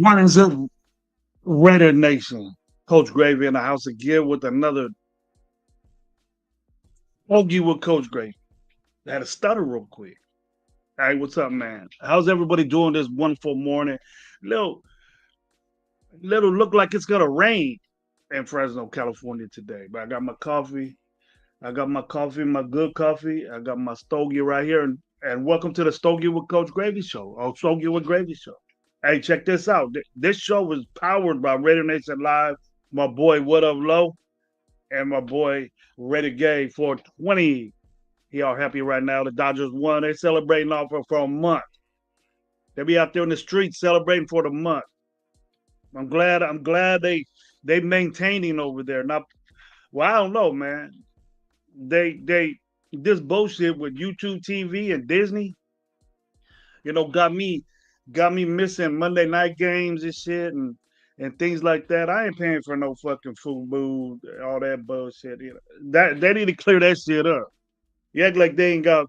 What is up, Raider Nation? Coach Gravy in the house again with another Stogie with Coach Gravy. I had to stutter real quick. Hey, what's up, man? How's everybody doing this wonderful morning? Little, little look like it's gonna rain in Fresno, California today. But I got my coffee. I got my coffee, my good coffee. I got my stogie right here, and welcome to the Stogie with Coach Gravy show. Or Stogie with Gravy show. Hey, check this out. This show is powered by Raider Nation Live. My boy, What Up Low, and my boy Renegade 420. He all happy right now. The Dodgers won. They celebrating off for a month. They be out there in the streets celebrating for the month. I'm glad they maintaining over there. Not well, I don't know, man. They this bullshit with YouTube TV and Disney, got me missing Monday night games and shit and things like that. I ain't paying for no fucking food, all that bullshit. That they need to clear that shit up. You act like they ain't got,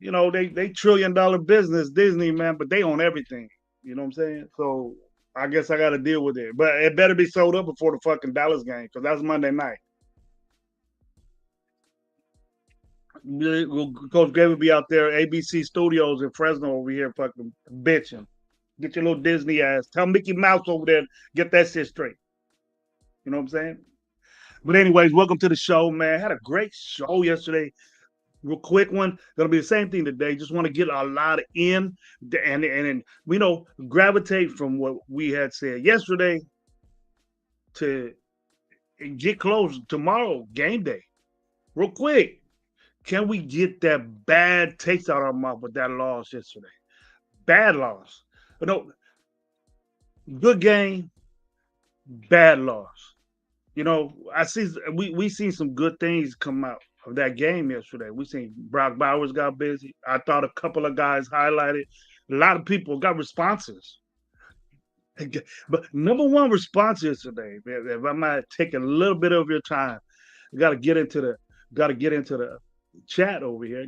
they $1 trillion business, Disney, man, but they own everything. You know what I'm saying? So I guess I got to deal with it. But it better be sold up before the fucking Dallas game because that's Monday night. Coach Gray will be out there, ABC Studios in Fresno over here, fucking bitching. Get your little Disney ass. Tell Mickey Mouse over there, get that shit straight. You know what I'm saying? But anyways, welcome to the show, man. Had a great show yesterday. Real quick one. Gonna be the same thing today. Just want to get a lot in and gravitate from what we had said yesterday to get close tomorrow, game day. Real quick. Can we get that bad taste out of our mouth with that loss yesterday? Bad loss. No, good game, bad loss. I see we seen some good things come out of that game yesterday. We seen Brock Bowers got busy. I thought a couple of guys highlighted. A lot of people got responses. But number one response yesterday, if I might take a little bit of your time, got to get into the chat over here.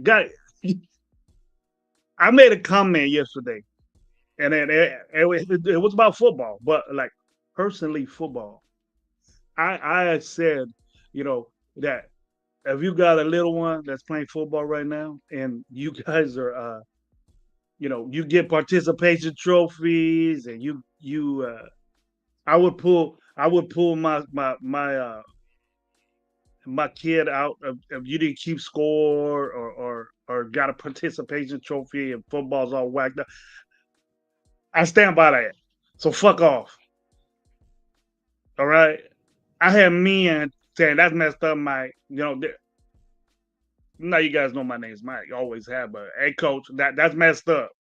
I made a comment yesterday, and it was about football, but like personally football. I said, that if you got a little one that's playing football right now, and you guys are, you get participation trophies, and I would pull my kid out if you didn't keep score or got a participation trophy and football's all whacked up. I stand by that. So fuck off. All right. I had men saying that's messed up, Mike. Now you guys know my name's Mike. You always have, but hey, coach, that's messed up,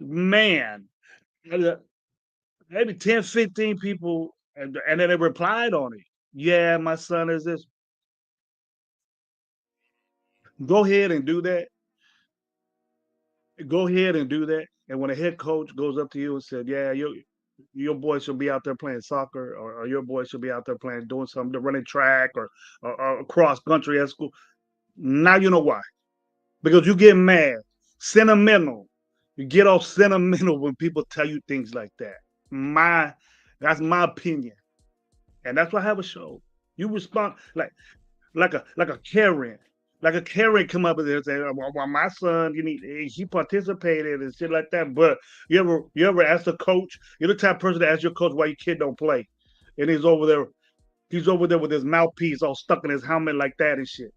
man. Maybe 10, 15 people, and then they replied on it. Yeah, my son is this. Go ahead and do that. Go ahead and do that. And when a head coach goes up to you and said, "Yeah, Your boy should be out there playing soccer, or your boy should be out there playing, doing something, running track or cross country at school. Now you know why. Because you get mad, sentimental. You get all sentimental when people tell you things like that. My, that's my opinion, and that's why I have a show. You respond like a Karen. Like a Karen come up with it and say, well, my son, he participated and shit like that. But you ever ask the coach? You're the type of person to ask your coach why your kid don't play. And he's over there with his mouthpiece all stuck in his helmet like that and shit.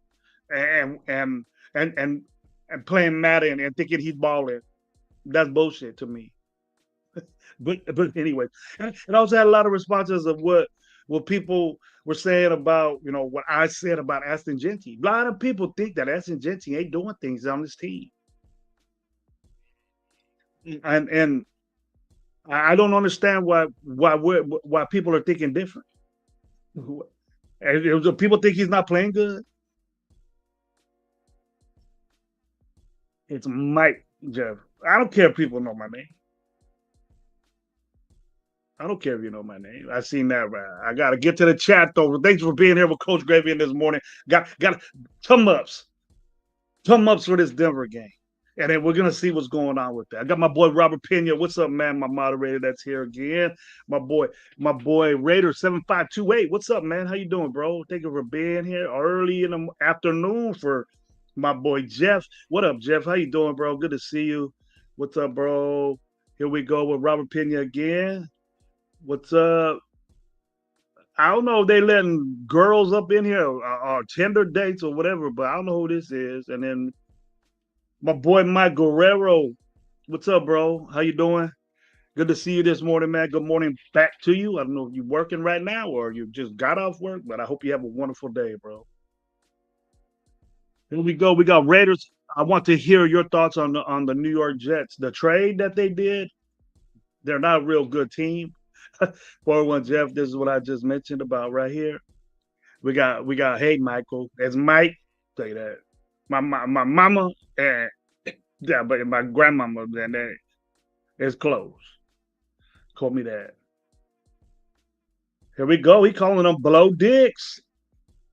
And and and playing Madden and thinking he's balling. That's bullshit to me. But anyway, and I also had a lot of responses of what people were saying about what I said about Aston Genty. A lot of people think that Aston Genty ain't doing things on this team, and I don't understand why people are thinking different. And if people think he's not playing good, it's Mike Jeff. I don't care if people know my name. I don't care if you know my name. I seen that. I got to get to the chat though. Thanks for being here with Coach Gravy this morning. Got thumb ups, thumb ups for this Denver game, and then we're gonna see what's going on with that. I got my boy Robert Pena. What's up, man? My moderator that's here again. My boy, my boy Raider 7528. What's up, man? How you doing, bro? Thank you for being here early in the afternoon for my boy Jeff. What up, Jeff? How you doing, bro? Good to see you. What's up, bro? Here we go with Robert Pena again. What's up? I don't know if they letting girls up in here or Tinder dates or whatever, but I don't know who this is. And then my boy Mike Guerrero. What's up, bro? How you doing? Good to see you this morning, man. Good morning back to you. I don't know if you're working right now or you just got off work, but I hope you have a wonderful day, bro. Here we go. We got Raiders. I want to hear your thoughts on the New York Jets. The trade that they did, they're not a real good team. 401 Jeff, this is what I just mentioned about right here. We got hey Michael. It's Mike. Say that. My mama and yeah, but my grandmama then that is close. Call me that. Here we go. He calling them blow dicks.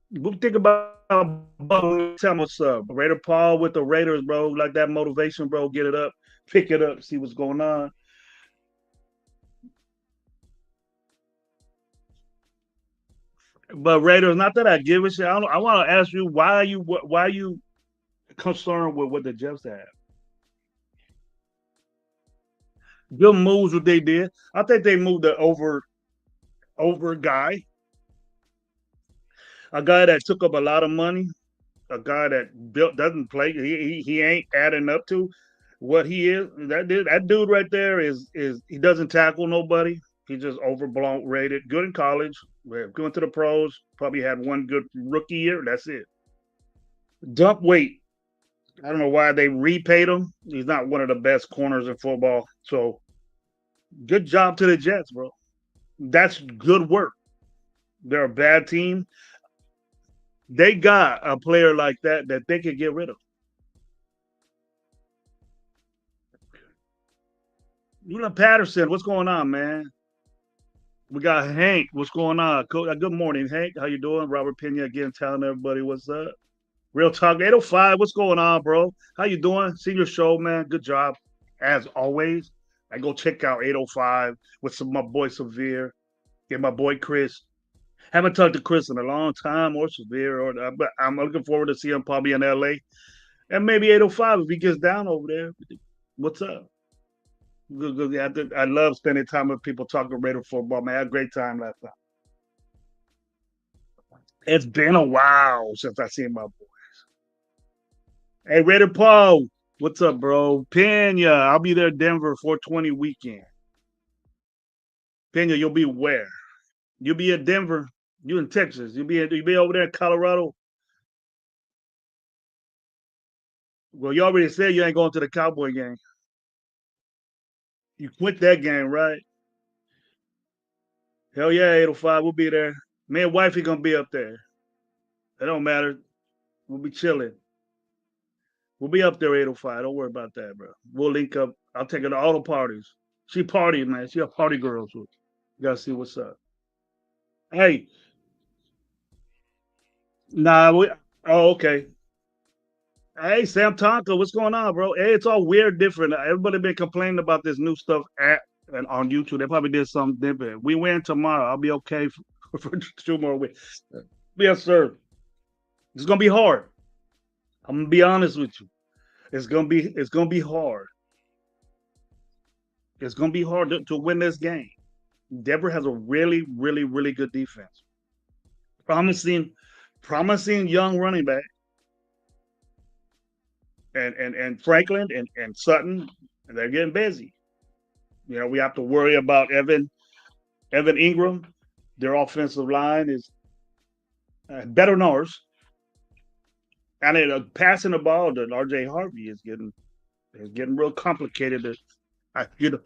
What do you think about tell me what's up? Raider Paul with the Raiders, bro. Like that motivation, bro. Get it up, pick it up, see what's going on. But Raiders, not that I give a shit. I want to ask you why you concerned with what the Jets have. Good moves what they did. I think they moved the over a guy that took up a lot of money, a guy that built doesn't play. He ain't adding up to what he is. That dude right there is he doesn't tackle nobody. He just overblown rated. Good in college. Going to the pros. Probably had one good rookie year. That's it. Dump weight. I don't know why they repaid him. He's not one of the best corners in football. So good job to the Jets, bro. That's good work. They're a bad team. They got a player like that they could get rid of. Luna Patterson, what's going on, man? We got Hank. What's going on? Good morning, Hank. How you doing? Robert Pena again, telling everybody what's up. Real Talk 805. What's going on, bro? How you doing? See your show, man. Good job, as always. I go check out 805 with my boy Severe and my boy Chris. Haven't talked to Chris in a long time or Severe, but I'm looking forward to see him probably in LA and maybe 805 if he gets down over there. What's up? Good, good. Yeah, I love spending time with people talking Raider football, man. I had a great time last time. It's been a while since I seen my boy. Hey, Raider Paul, what's up, bro? Pena, I'll be there Denver 420 weekend. Pena, you'll be where? You'll be in Denver. You in Texas. You'll be over there in Colorado. Well, you already said you ain't going to the Cowboy game. You quit that game, right? Hell yeah, 805. We'll be there. Me and wifey gonna be up there. It don't matter. We'll be chilling. We'll be up there 805. Don't worry about that, bro. We'll link up. I'll take it to all the parties. She party, man. She a party girl. So you gotta see what's up. Hey, nah, we. Oh, okay. Hey, Sam Tonka, what's going on, bro? Hey, it's all weird, different. Everybody been complaining about this new stuff at and on YouTube. They probably did something different. We win tomorrow. I'll be okay for 2 more weeks. Yes, sir. It's gonna be hard. I'm gonna be honest with you. It's gonna be hard. It's gonna be hard to win this game. Denver has a really, really, really good defense. Promising, promising young running back, and Franklin and Sutton, and they're getting busy. We have to worry about Evan Ingram. Their offensive line is better than ours, and passing the ball to R.J. Harvey is getting real complicated.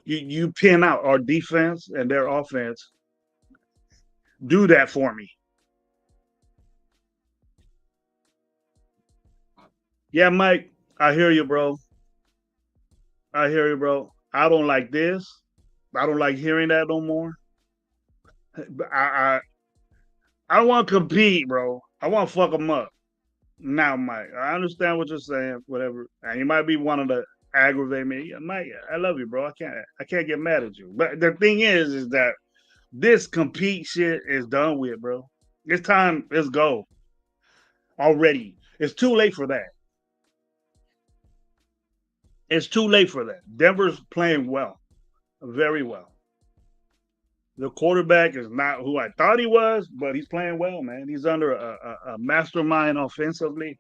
You pin out our defense and their offense. Do that for me. Yeah, Mike. I hear you, bro. I hear you, bro. I don't like this. I don't like hearing that no more. I I don't want to compete, bro. I want to fuck them up. Now, Mike, I understand what you're saying, whatever, and you might be wanting to aggravate me. Yeah, Mike, I love you, bro. I can't get mad at you. But the thing is that this compete shit is done with, bro. It's time. Let's go already. It's too late for that. It's too late for that. Denver's playing well, very well. The quarterback is not who I thought he was, but he's playing well, man. He's under a mastermind offensively.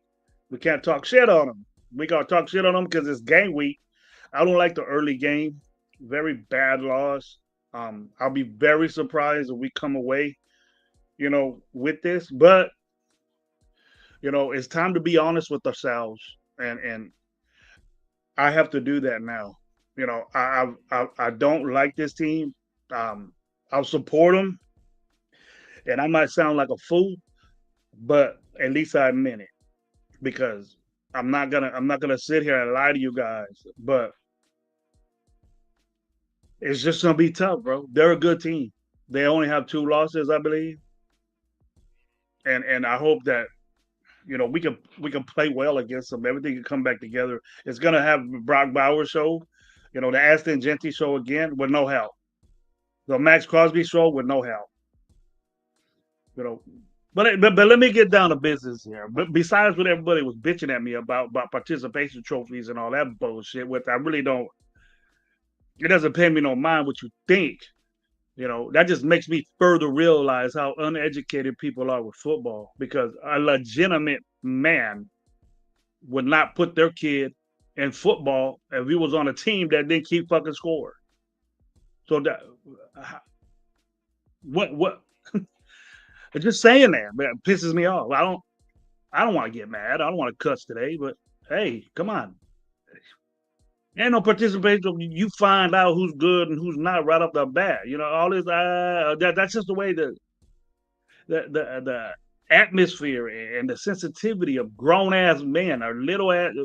We can't talk shit on him. We gotta talk shit on him because it's game week. I don't like the early game. Very bad loss. I'll be very surprised if we come away, with this. But it's time to be honest with ourselves, and I have to do that now. I don't like this team. Um, I'll support them, and I might sound like a fool, but at least I admit it because I'm not gonna sit here and lie to you guys. But it's just gonna be tough, bro. They're a good team. They only have 2 losses, I believe, and I hope that we can play well against them. Everything can come back together. It's gonna have Brock Bauer show, the Aston Genty show again with no help. The Max Crosby show with no help. You know, but let me get down to business here. But besides what everybody was bitching at me about participation trophies and all that bullshit, which I really don't. It doesn't pay me no mind what you think. That just makes me further realize how uneducated people are with football because a legitimate man would not put their kid in football if he was on a team that didn't keep fucking score. So that what just saying that man, pisses me off. I don't want to get mad. I don't want to cuss today, but hey, come on. Ain't no participation. You find out who's good and who's not right off the bat. All this. That's just the way the atmosphere and the sensitivity of grown ass men or little ass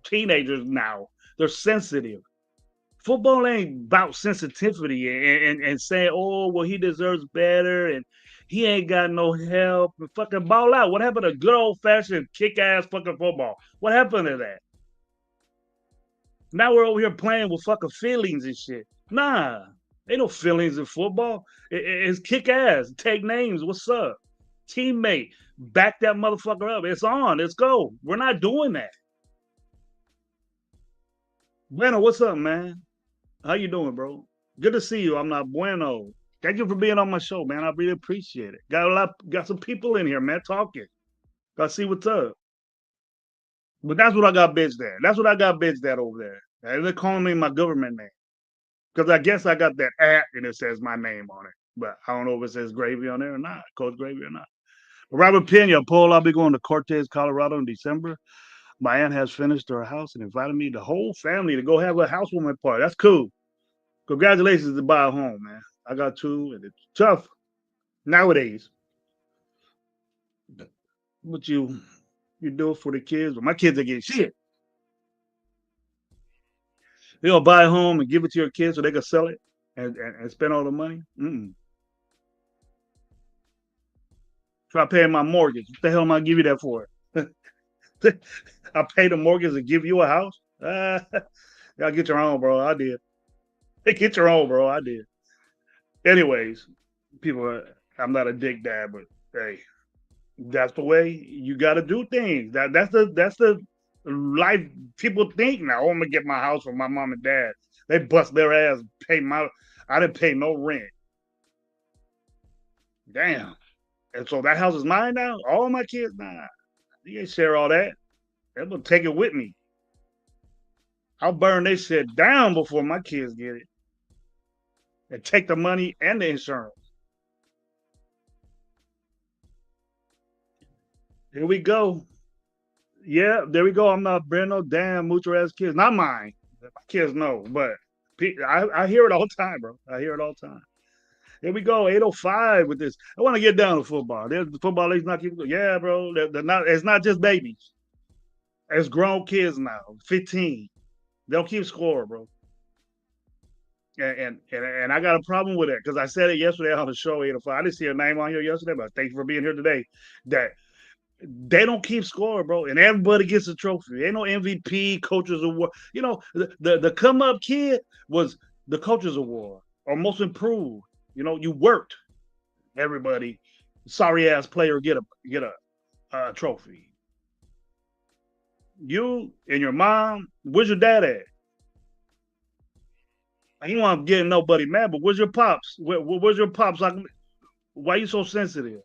teenagers now. They're sensitive. Football ain't about sensitivity and saying, oh, well, he deserves better and he ain't got no help. And fucking ball out. What happened to good old fashioned kick ass fucking football? What happened to that? Now we're over here playing with fucking feelings and shit. Nah, ain't no feelings in football. It's kick ass. Take names. What's up? Teammate. Back that motherfucker up. It's on. Let's go. We're not doing that. Bueno, what's up, man? How you doing, bro? Good to see you. I'm not bueno. Thank you for being on my show, man. I really appreciate it. Got some people in here, man, talking. Gotta see what's up. But that's what I got bitched at. That's what I got bitched at over there. And they're calling me my government name. Because I guess I got that at and it says my name on it. But I don't know if it says Gravy on there or not, Coach Gravy or not. Robert Pena, Paul, I'll be going to Cortez, Colorado in December. My aunt has finished her house and invited me, the whole family, to go have a housewarming party. That's cool. Congratulations to buy a home, man. I got 2, and it's tough nowadays. What you do it for the kids? But my kids are getting shit. They'll buy a home and give it to your kids so they can sell it. and spend all the money. Mm-mm. Try paying my mortgage. What the hell am I give you that for? I pay the mortgage and give you a house. Y'all get your own, bro. I did. Get your own, bro. I did. Anyways, people, I'm not a dick dad, but hey, that's the way you got to do things. That's the life people think now. Oh, I'm gonna get my house from my mom and dad. They bust their ass. Pay my. I didn't pay no rent. Damn. And so that house is mine now. All my kids. Nah, you ain't share all that. I'm gonna take it with me. I'll burn this shit down before my kids get it and take the money and the insurance. Here we go. Yeah, there we go. I'm not bringing no damn mutual ass kids. Not mine. My kids know, but I hear it all the time, bro. I hear it all the time. Here we go, 8:05 with this. I want to get down to football. There's the football league's not keeping. Yeah, bro. They're not. It's not just babies. It's grown kids now. 15. They'll keep score, bro. And I got a problem with it because I said it yesterday on the show, 8:05. I didn't see your name on here yesterday, but thank you for being here today. That they don't keep score, bro, and everybody gets a trophy. Ain't no MVP, coaches award. You know, the come up kid was the coaches award or most improved. You know, you worked. Everybody, sorry ass player get a trophy. You and your mom, where's your dad at? I ain't want to get nobody mad, but where's your pops? Where's your pops? Like, why you so sensitive?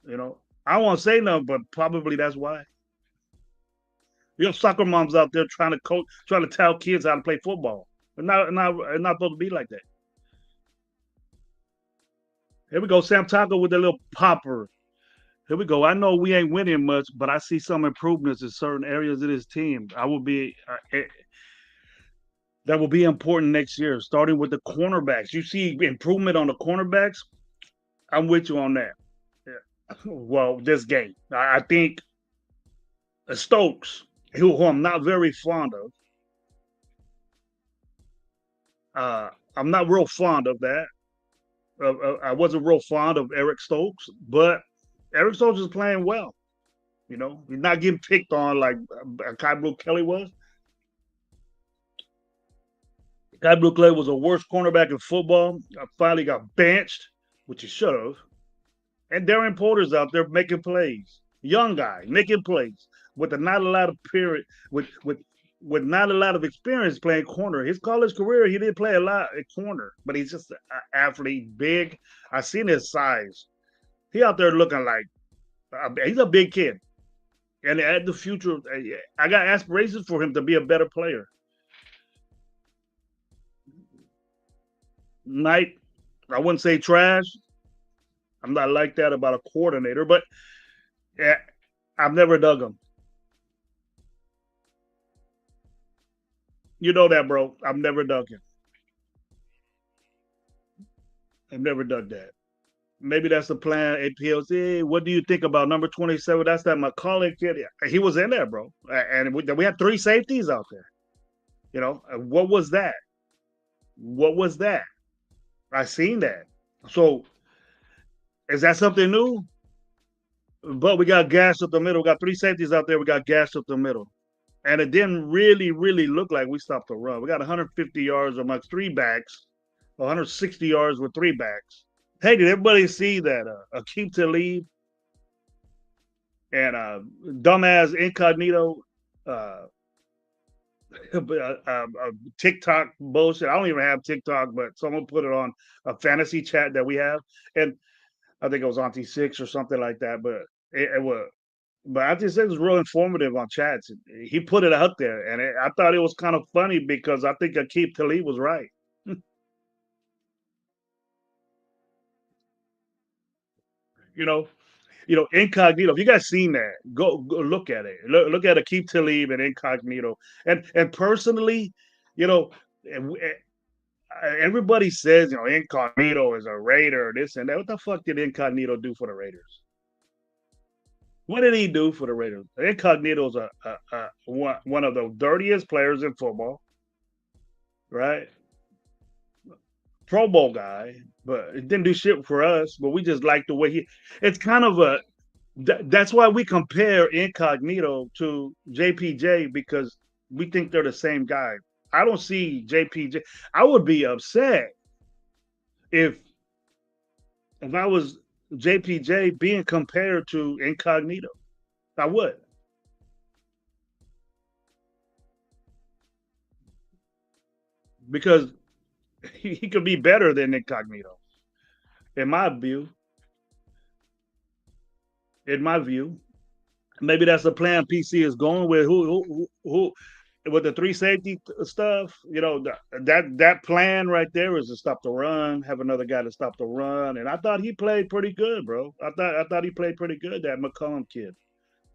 You know, I won't say nothing, but probably that's why. You know, soccer moms out there trying to coach, trying to tell kids how to play football. It's not supposed to be like that. Here we go, Sam Taco with the little popper. Here we go. I know we ain't winning much, but I see some improvements in certain areas of this team. I will be that will be important next year, starting with the cornerbacks. You see improvement on the cornerbacks. I'm with you on that. Yeah. Well, this game, I think Stokes, who I'm not very fond of. I'm not real fond of that. I wasn't real fond of Eric Stokes, but Eric Stokes is playing well. You know, he's not getting picked on like Kai Blue Kelly was. Kai Blue Kelly was the worst cornerback in football. I finally got benched, which he should have. And Darren Porter's out there making plays. Young guy making plays with not a lot of period with not a lot of experience playing corner. His college career, he didn't play a lot at corner, but he's just an athlete, big. I seen his size. He out there looking like he's a big kid, and at the future, I got aspirations for him to be a better player. Knight, I wouldn't say trash. I'm not like that about a coordinator, but yeah, I've never dug him. You know that, bro. I've never dug him. I've never dug that. Maybe that's the plan. APLC. What do you think about number 27? That's that Macaulay kid. He was in there, bro. And we had three safeties out there. You know, what was that? What was that? I seen that. So is that something new? But we got gashed up the middle. We got three safeties out there. We got gashed up the middle. And it didn't really look like we stopped the run. We got 150 yards amongst three backs, 160 yards with three backs. Hey, did everybody see that Akeem Talib and dumbass Incognito uh, TikTok bullshit? I don't even have TikTok, but someone put it on a fantasy chat that we have, and I think it was Auntie Six or something like that. But it was, but Auntie Six was real informative on chats. He put it out there, and I thought it was kind of funny because I think Akeem Talib was right. You know, Incognito. If you guys seen that, go look at it. Look at Akeem Talib and Incognito. And personally, you know, everybody says Incognito is a Raider, this and that. What the fuck did Incognito do for the Raiders? What did he do for the Raiders? Incognito is one of the dirtiest players in football, right? Pro Bowl guy, but it didn't do shit for us. But we just like the way he. It's kind of a. That's why we compare Incognito to JPJ because we think they're the same guy. I don't see JPJ. I would be upset if I was JPJ being compared to Incognito. I would because he could be better than Incognito in my view. In my view, maybe that's the plan PC is going with. Who with the three safety stuff, that plan right there is to stop the run, have another guy to stop the run, and I thought he played pretty good, bro. I thought he played pretty good. That McCollum kid,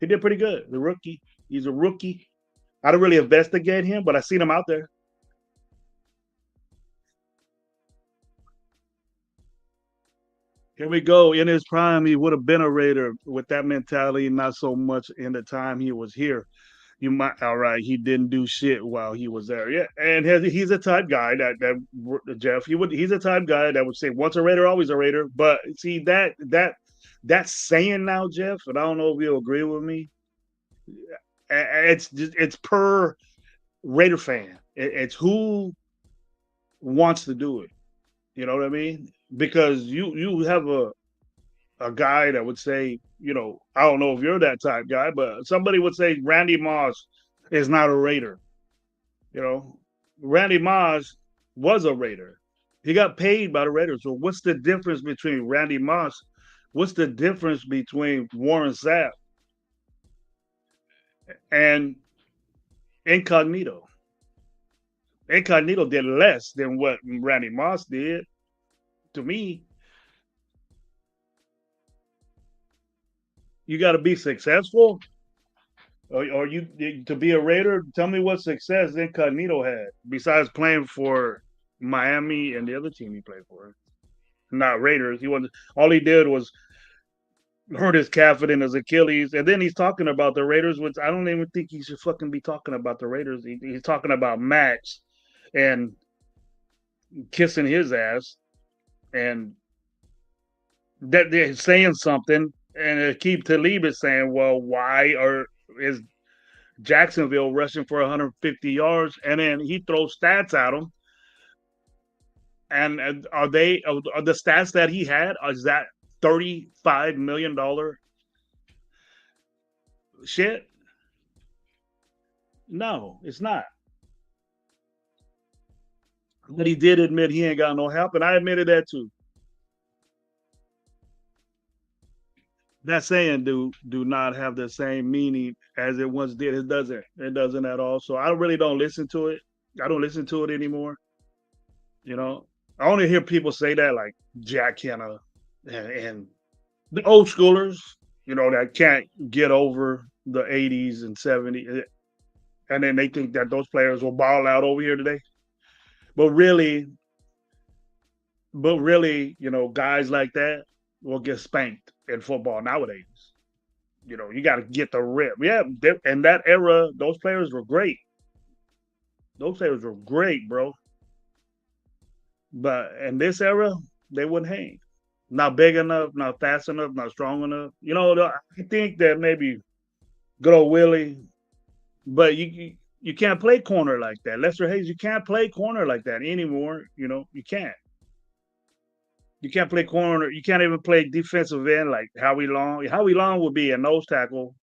he did pretty good. The rookie, he's a rookie. I don't really investigate him, but I seen him out there. Here we go. In his prime, he would have been a Raider with that mentality, not so much in the time he was here. You might, all right, he didn't do shit while he was there. Yeah, and he's a type guy that Jeff. He's a type guy that would say once a Raider, always a Raider. But see that saying now, Jeff, and I don't know if you'll agree with me. It's per Raider fan. It's who wants to do it. You know what I mean? Because you have a guy that would say, I don't know if you're that type guy, but somebody would say Randy Moss is not a Raider. You know, Randy Moss was a Raider. He got paid by the Raiders. So what's the difference between Randy Moss? What's the difference between Warren Sapp and Incognito? Incognito did less than what Randy Moss did. To me, you got to be successful, or you to be a Raider. Tell me what success Incognito had besides playing for Miami and the other team he played for. Not Raiders. He wasn't. All he did was hurt his calf and his Achilles, and then he's talking about the Raiders, which I don't even think he should fucking be talking about the Raiders. He's talking about Max and kissing his ass, and that they're saying something, and Keith Talib is saying, "Well, why is Jacksonville rushing for 150 yards?" And then he throws stats at him, and are the stats that he had? Is that $35 million shit? No, it's not. But he did admit he ain't got no help, and I admitted that too. That saying do not have the same meaning as it once did. It doesn't. It doesn't at all. So I really don't listen to it. I don't listen to it anymore. You know, I only hear people say that like Jack Hanna and the old schoolers. That can't get over the '80s and '70s, and then they think that those players will ball out over here today. But really, guys like that will get spanked in football nowadays. You got to get the rip. Yeah, in that era, those players were great. Those players were great, bro. But in this era, they wouldn't hang. Not big enough, not fast enough, not strong enough. I think that maybe good old Willie, but you can't play corner like that. Lester Hayes, you can't play corner like that anymore. You can't. You can't play corner. You can't even play defensive end like Howie Long. Howie Long would be a nose tackle,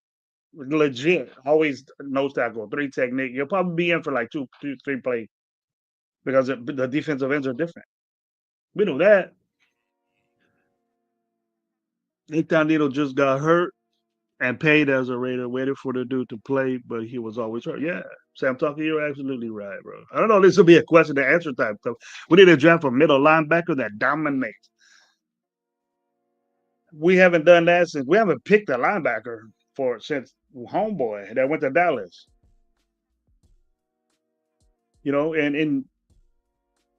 legit. Always nose tackle, three technique. You'll probably be in for like two, three plays because the defensive ends are different. We know that. Incognito just got hurt and paid as a Raider, waited for the dude to play, but he was always hurt. Yeah, Sam Tucker, you're absolutely right, bro. I don't know. This will be a question to answer type stuff. We need to draft a middle linebacker that dominates. We haven't done that since we haven't picked a linebacker since Homeboy that went to Dallas. And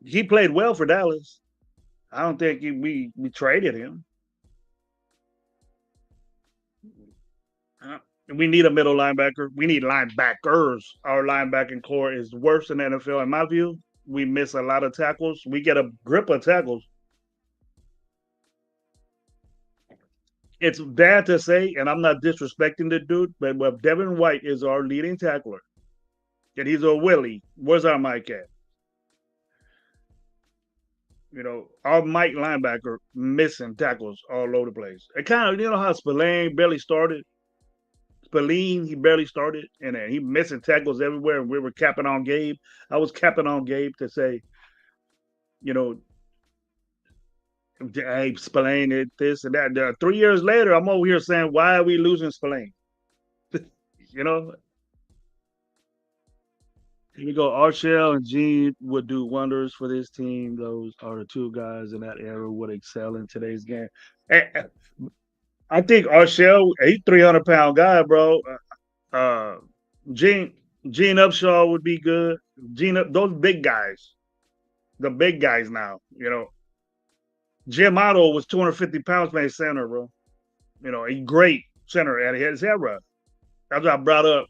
he played well for Dallas. I don't think we traded him. We need a middle linebacker. We need linebackers. Our linebacking core is worse in the NFL, in my view. we miss a lot of tackles. We get a grip of tackles. It's bad to say, and I'm not disrespecting the dude, but Devin White is our leading tackler, and he's a Willie. Where's our Mike at? Our Mike linebacker missing tackles all over the place. It kind of, how Spillane barely started. Spillane, he barely started, and he missing tackles everywhere. And we were capping on Gabe. I was capping on Gabe to say, you know, hey, Spillane did this and that. 3 years later, I'm over here saying, why are we losing Spillane? you know, Here we go. Arshell and Gene would do wonders for this team. Those are the two guys in that era would excel in today's game. I think Arshell, a 300-pound guy, bro. Uh, Gene Gene Upshaw would be good. Those big guys, the big guys now. Jim Otto was 250 pounds playing center, bro. A great center at his era. That's what I brought up.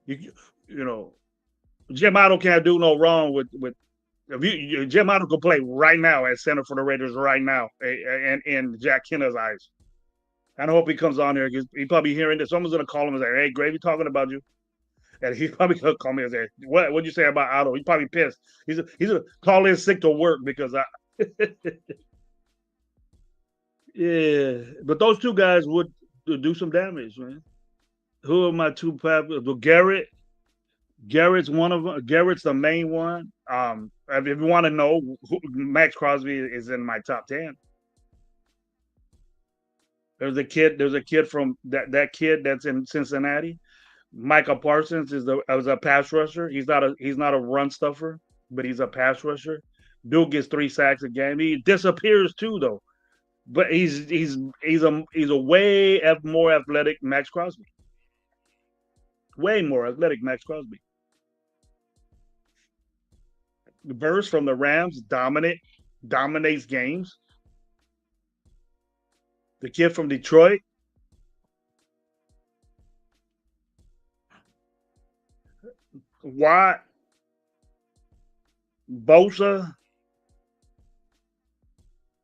You, you know, Jim Otto can't do no wrong with if Jim Otto could play right now at center for the Raiders right now, and in Jack Kenner's eyes. I hope he comes on here because he probably hearing this. Someone's gonna call him and say, "Hey, Gravy, talking about you," and he's probably gonna call me and say, What'd you say about Otto?" He's probably pissed. He's gonna call in sick to work because I. Yeah, but those two guys would do some damage, man. Who are my two Well, Garrett's one of them. Garrett's the main one. If you want to know, Max Crosby is in my top 10. There's a kid. There's a kid from that kid that's in Cincinnati. Michael Parsons is a pass rusher. He's not a run stuffer, but he's a pass rusher. Dude gets 3 sacks a game. He disappears too, though. But he's a way more athletic Max Crosby. Way more athletic Max Crosby. The Burst from the Rams dominates games. The kid from Detroit, Watt, Bosa,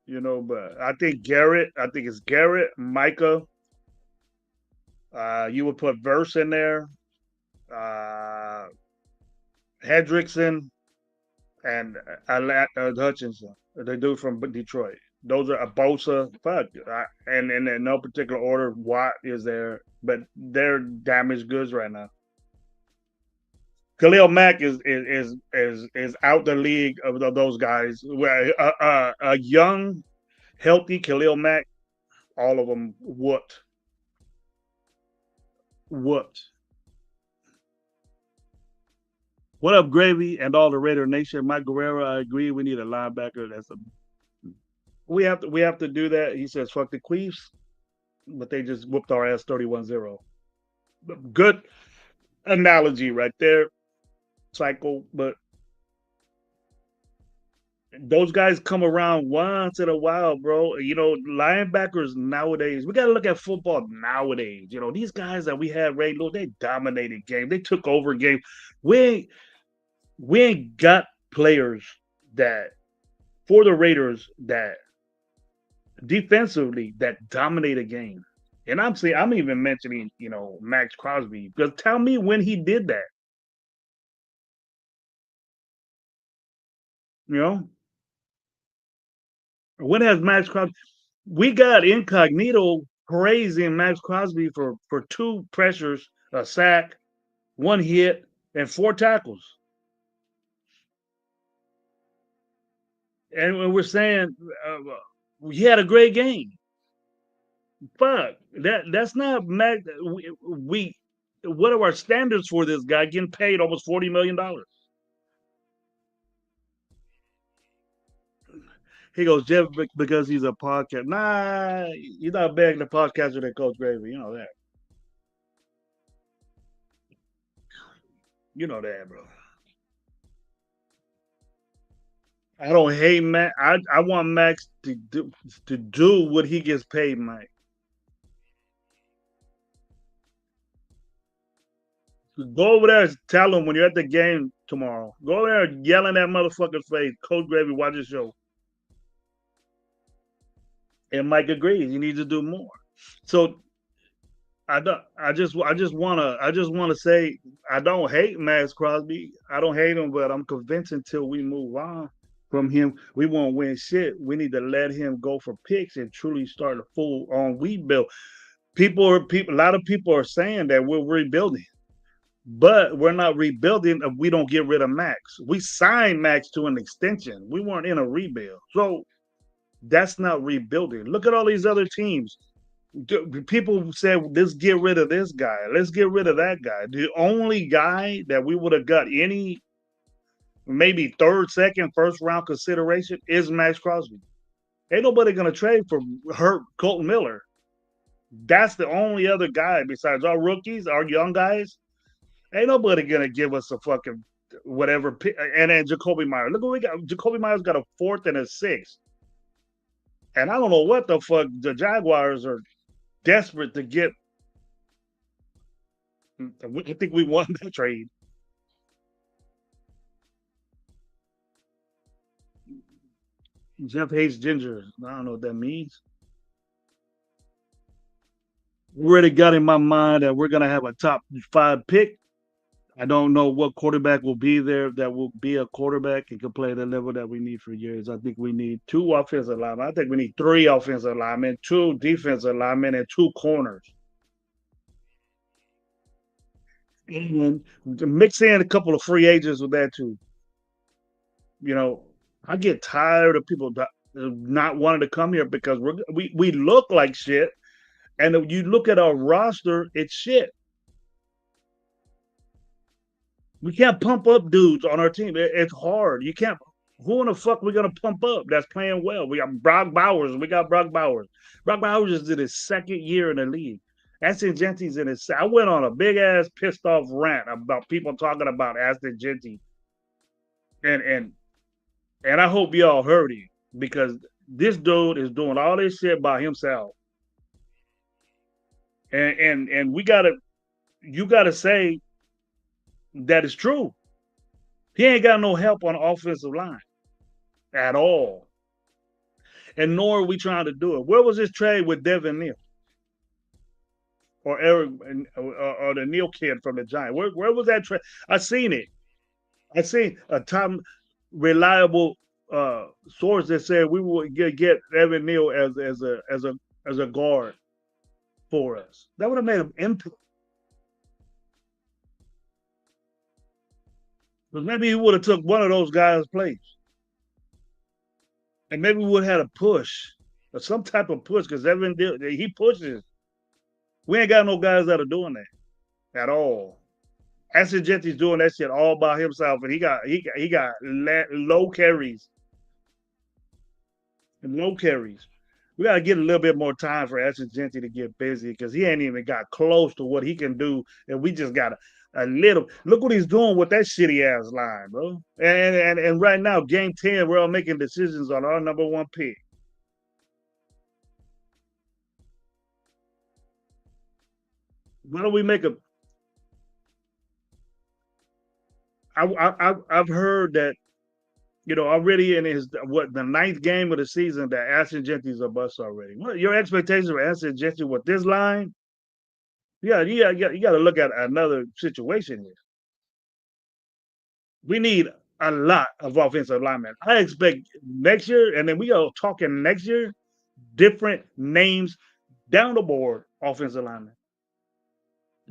but I think Garrett. I think it's Garrett, Micah. You would put Verse in there, uh, Hendrickson, and Hutchinson. The dude from Detroit. Those are a Bosa. Fuck, and in no particular order, Watt is there, but they're damaged goods right now. Khalil Mack is out the league of those guys. Where a young, healthy Khalil Mack, all of them whooped. Whooped. What up, Gravy and all the Raider Nation? Mike Guerrero, I agree. We need a linebacker. We have to do that. He says, "Fuck the Queefs," but they just whooped our ass 31-0. Good analogy right there, Psycho. But those guys come around once in a while, bro. Linebackers nowadays, we got to look at football nowadays. These guys that we had, Ray Lewis, they dominated game. They took over game. We we ain't got players that for the Raiders that defensively that dominate a game. And I'm even mentioning, Max Crosby. Because tell me when he did that. You know? When has Max Crosby we got incognito praising Max Crosby for 2 pressures, a sack, 1 hit, and 4 tackles. And we're saying he had a great game. Fuck that's not Max. We what are our standards for this guy getting paid almost $40 million? He goes, Jeff, because he's a podcast. Nah, he's not begging the podcaster that Coach Gravy. You know that. You know that, bro. I don't hate Max. I want Max to do what he gets paid, Mike. Go over there and tell him when you're at the game tomorrow. Go over there and yell in that motherfucker's face. Coach Gravy, watch the show. And Mike agrees. He needs to do more. So I don't. I just wanna say I don't hate Max Crosby. I don't hate him, but I'm convinced until we move on from him, we won't win shit. We need to let him go for picks and truly start a full on rebuild. A lot of people are saying that we're rebuilding, but we're not rebuilding if we don't get rid of Max. We signed Max to an extension. We weren't in a rebuild, so that's not rebuilding. Look at all these other teams. People said, let's get rid of this guy. Let's get rid of that guy. The only guy that we would have got any maybe third, second, first round consideration is Max Crosby. Ain't nobody gonna trade for hurt Colton Miller. That's the only other guy besides our rookies, our young guys. Ain't nobody gonna give us a fucking whatever. And then Jacoby Myers. Look what we got. Jacoby Myers got a fourth and a sixth. And I don't know what the fuck the Jaguars are desperate to get. I think we won that trade. Jeff hates ginger. I don't know what that means. Already got in my mind that we're gonna have a top five pick. I don't know what quarterback will be there that will be a quarterback and can play the level that we need for years. I think we need two offensive linemen. I think we need three offensive linemen, two defensive linemen, and two corners. And mix in a couple of free agents with that too. You know, I get tired of people not wanting to come here because we look like shit, and if you look at our roster, it's shit. We can't pump up dudes on our team. It's hard. You can't. Who in the fuck we gonna pump up that's playing well? We got Brock Bowers. We got Brock Bowers. Brock Bowers is in his second year in the league. Aston Genty's in his. I went on a big ass pissed off rant about people talking about Aston Genty, and and and I hope y'all heard it because this dude is doing all this shit by himself, and we gotta you gotta say that is true. He ain't got no help on the offensive line at all. And nor are we trying to do it. Where was this trade with Devin Neal or Eric or the Neal kid from the Giants? Where was that trade? I seen it. I seen a top reliable source that said we would get Evan Neal as a guard for us. That would have made him impact. Because maybe he would have took one of those guys' place. And maybe we would have had a push or some type of push because Evan he pushes. We ain't got no guys that are doing that at all. Aston Genty's doing that shit all by himself, and he got low carries and low carries. We got to get a little bit more time for Aston Genty to get busy because he ain't even got close to what he can do, and we just got a little. Look what he's doing with that shitty ass line, bro. And right now, game 10, we're all making decisions on our number one pick. Why don't we make a? I've heard that already in his the ninth game of the season that Aston Genty's a bust already. What your expectations for Aston Genty with this line? Yeah, you got to look at another situation here. We need a lot of offensive linemen. I expect next year, and then we are talking next year, different names down the board, offensive linemen.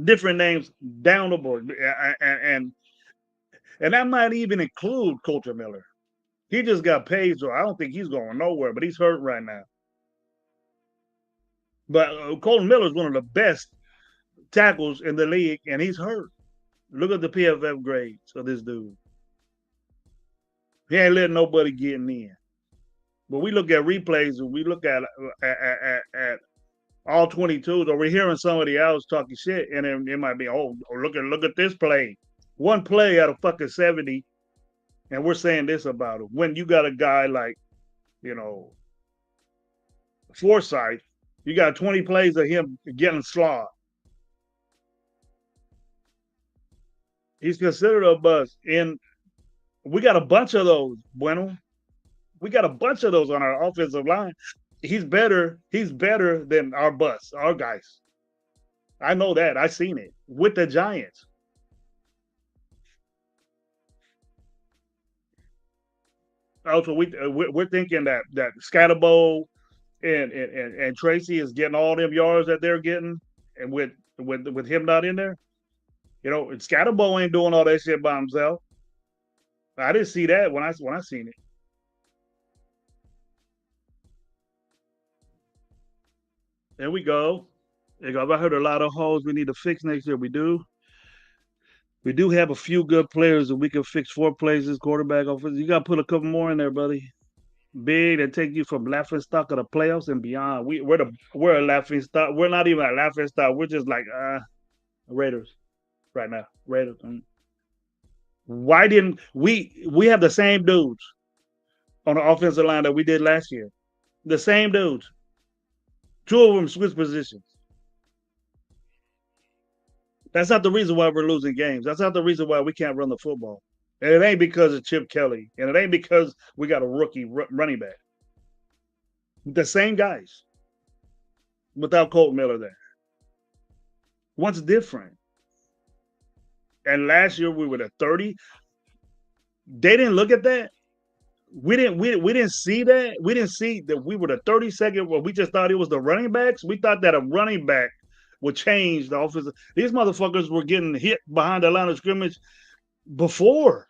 Different names down the board, and that might even include Coulter Miller. He just got paid, so I don't think he's going nowhere. But he's hurt right now. But Colton Miller is one of the best tackles in the league, and he's hurt. Look at the PFF grades of this dude. He ain't letting nobody get in. But we look at replays and we look at all 22s, or we're hearing somebody else talking shit, and then it might be, look at this play. One play out of fucking 70, and we're saying this about him. When you got a guy like, Forsyth, you got 20 plays of him getting slaughtered. He's considered a bust, and we got a bunch of those. Bueno, we got a bunch of those on our offensive line. He's better. He's better than our bus, our guys. I know that. I seen it with the Giants. Also, we're thinking that Scatterbo and Tracy is getting all them yards that they're getting, and with him not in there, and Scatterbo ain't doing all that shit by himself. I didn't see that when I seen it. There we go. I heard a lot of holes we need to fix next year. We do. We do have a few good players that we can fix 4 places, quarterback, offense. You got to put a couple more in there, buddy. Big that take you from laughing stock of the playoffs and beyond. We're a laughing stock. We're not even a laughing stock. We're just like Raiders right now. Raiders. Why didn't we have the same dudes on the offensive line that we did last year? The same dudes. Two of them switch positions. That's not the reason why we're losing games. That's not the reason why we can't run the football. And it ain't because of Chip Kelly. And it ain't because we got a rookie running back. The same guys without Colt Miller there. What's different? And last year we were at 30. They didn't look at that. We didn't see that. We didn't see that we were the 32nd. Well, we just thought it was the running backs. We thought that a running back would change the offense. These motherfuckers were getting hit behind the line of scrimmage before.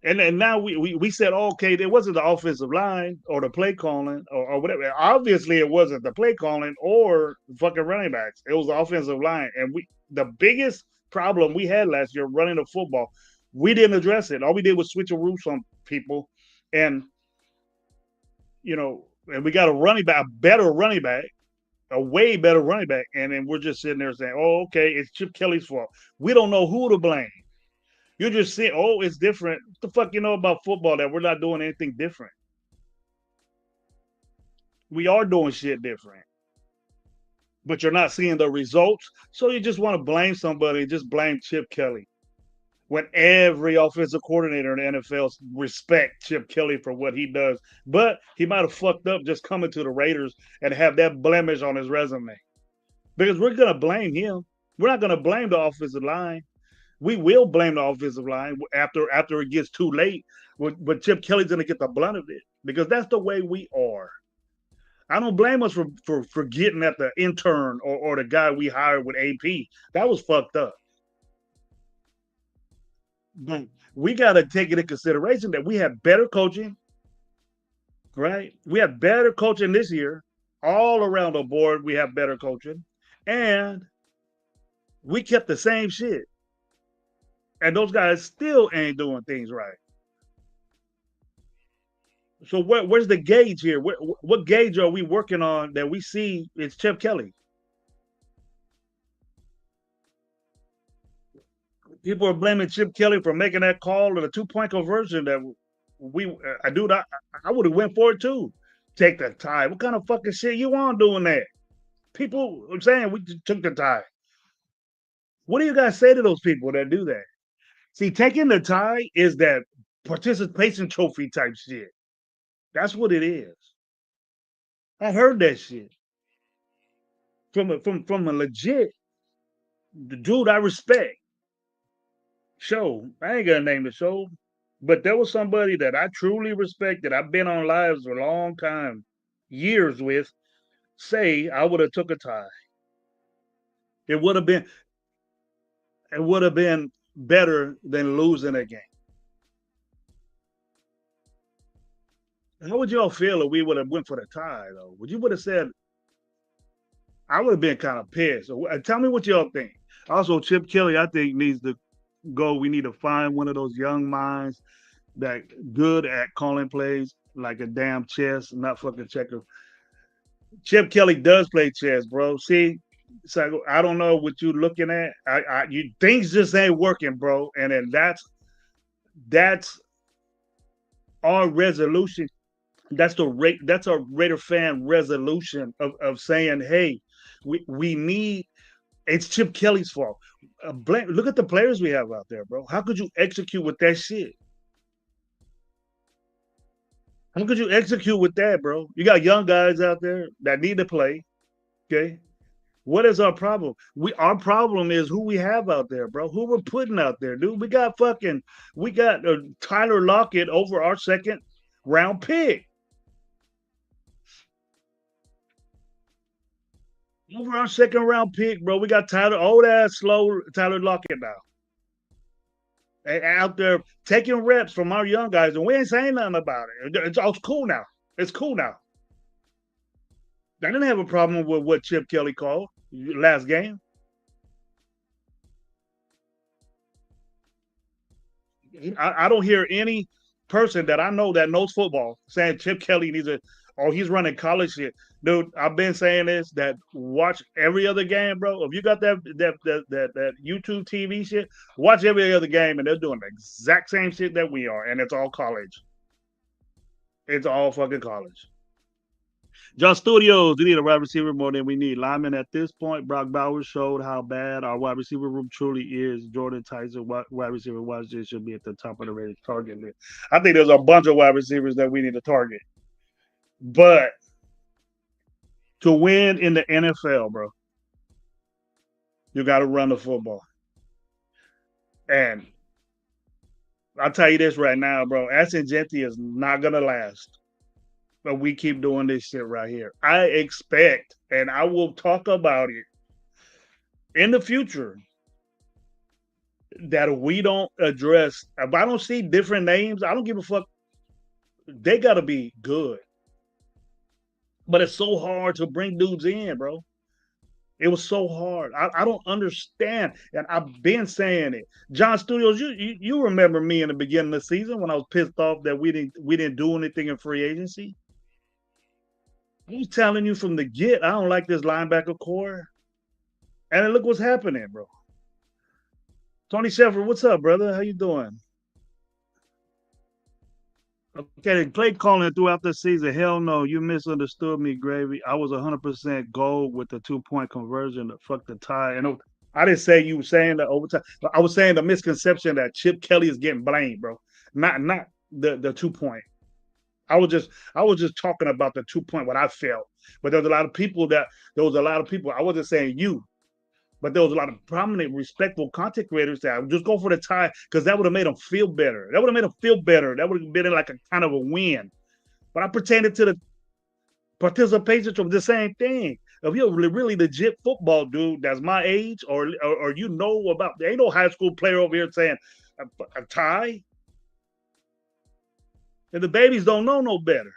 And now we said, okay, it wasn't the offensive line or the play calling or whatever. Obviously, it wasn't the play calling or fucking running backs. It was the offensive line. And the biggest problem we had last year running the football, we didn't address it. All we did was switch a roof on people, and and we got a running back, a better running back, a way better running back, and then we're just sitting there saying, "Oh, okay, it's Chip Kelly's fault." We don't know who to blame. You're just saying, "Oh, it's different." What the fuck you know about football that we're not doing anything different? We are doing shit different, but you're not seeing the results. So you just want to blame somebody. Just blame Chip Kelly. When every offensive coordinator in the NFL respect Chip Kelly for what he does, but he might have fucked up just coming to the Raiders and have that blemish on his resume. Because we're gonna blame him. We're not gonna blame the offensive line. We will blame the offensive line after it gets too late. But Chip Kelly's gonna get the blunt of it because that's the way we are. I don't blame us for getting at the intern or the guy we hired with AP. That was fucked up. But we got to take it into consideration that we have better coaching, right? We have better coaching this year. All around the board, we have better coaching. And we kept the same shit. And those guys still ain't doing things right. So where's the gauge here? What gauge are we working on that we see it's Chip Kelly? People are blaming Chip Kelly for making that call to the 2-point conversion that I would have went for it too. Take the tie. What kind of fucking shit you on doing that? People are saying we just took the tie. What do you guys say to those people that do that? See, taking the tie is that participation trophy type shit. That's what it is. I heard that shit from a legit the dude I respect show. I ain't gonna name the show, but there was somebody that I truly respected. I've been on lives for a long time, years with. Say I would have took a tie. It would have been better than losing a game. How would y'all feel if we would have went for the tie though? Would you would have said I would have been kind of pissed? So, tell me what y'all think. Also, Chip Kelly, I think needs to go. We need to find one of those young minds that good at calling plays like a damn chess, not fucking checker. Chip Kelly does play chess, bro. See, so I don't know what you're looking at. You things just ain't working, bro. And then that's our resolution. That's our Raider fan resolution of saying, hey, we need it's Chip Kelly's fault. Look at the players we have out there, bro. How could you execute with that shit? How could you execute with that, bro? You got young guys out there that need to play. Okay. What is our problem? Our problem is who we have out there, bro. Who we're putting out there, dude. We got Tyler Lockett over our second round pick. Over our second round pick, bro. We got old ass slow Tyler Lockett now. Out there taking reps from our young guys, and we ain't saying nothing about it. It's cool now. It's cool now. I didn't have a problem with what Chip Kelly called last game. I don't hear any person that I know that knows football saying Chip Kelly needs a or he's running college shit. Dude, I've been saying this that watch every other game, bro. If you got that YouTube TV shit, watch every other game and they're doing the exact same shit that we are, and it's all college. It's all fucking college. John Studios, we need a wide receiver more than we need linemen at this point. Brock Bowers showed how bad our wide receiver room truly is. Jordan Tyson, wide receiver, Washington should be at the top of the rated target list. I think there's a bunch of wide receivers that we need to target. But to win in the NFL, bro, you got to run the football. And I'll tell you this right now, bro. Ascent-Gentry is not going to last. But we keep doing this shit right here. I expect, and I will talk about it in the future, that we don't address. If I don't see different names, I don't give a fuck. They got to be good. But it's so hard to bring dudes in, bro. It was so hard. I don't understand, and I've been saying it. John Studios, you remember me in the beginning of the season when I was pissed off that we didn't do anything in free agency. I was telling you from the get, I don't like this linebacker core, and look what's happening, bro. Tony Shepard, what's up, brother? How you doing? Okay, they played calling throughout the season. Hell no, you misunderstood me, Gravy. I was 100% gold with the 2-point conversion. Fuck the tie. And I didn't say you were saying that overtime. I was saying the misconception that Chip Kelly is getting blamed, bro. Not the 2-point. I was just talking about the 2-point, what I felt. But there was a lot of people. I wasn't saying you, but there was a lot of prominent, respectful content creators that would just go for the tie because that would have made them feel better. That would have been like a kind of a win. But I pretended to the participation from the same thing. If you're really legit football dude that's my age, or you know about, there ain't no high school player over here saying a tie. And the babies don't know no better.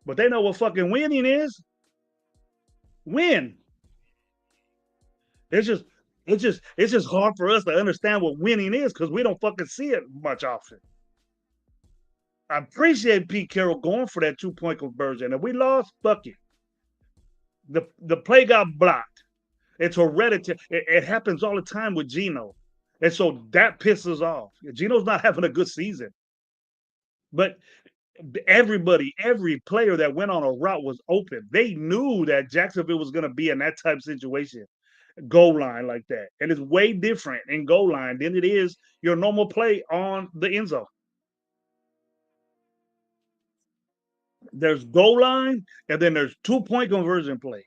But they know what fucking winning is. Win. It's just hard for us to understand what winning is because we don't fucking see it much often. I appreciate Pete Carroll going for that 2-point conversion. If we lost, fuck it. The play got blocked. It's hereditary. It happens all the time with Geno. And so that pisses off. Geno's not having a good season. But every player that went on a route was open. They knew that Jacksonville was going to be in that type of situation, goal line like that. And it's way different in goal line than it is your normal play on the end zone. There's goal line, and then there's 2-point conversion play.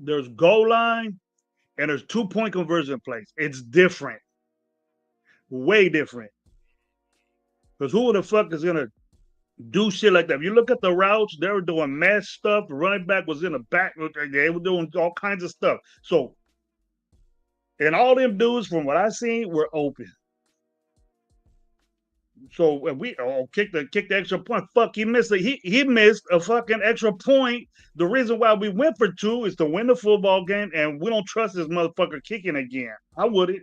There's goal line, and there's 2-point conversion plays. It's different. Way different. Because who the fuck is going to do shit like that? If you look at the routes, they were doing mass stuff. The running back was in the back. They were doing all kinds of stuff. So, and all them dudes, from what I seen, were open. So if we kick the extra point, fuck, he missed it. He missed a fucking extra point. The reason why we went for 2 is to win the football game, and we don't trust this motherfucker kicking again. I wouldn't.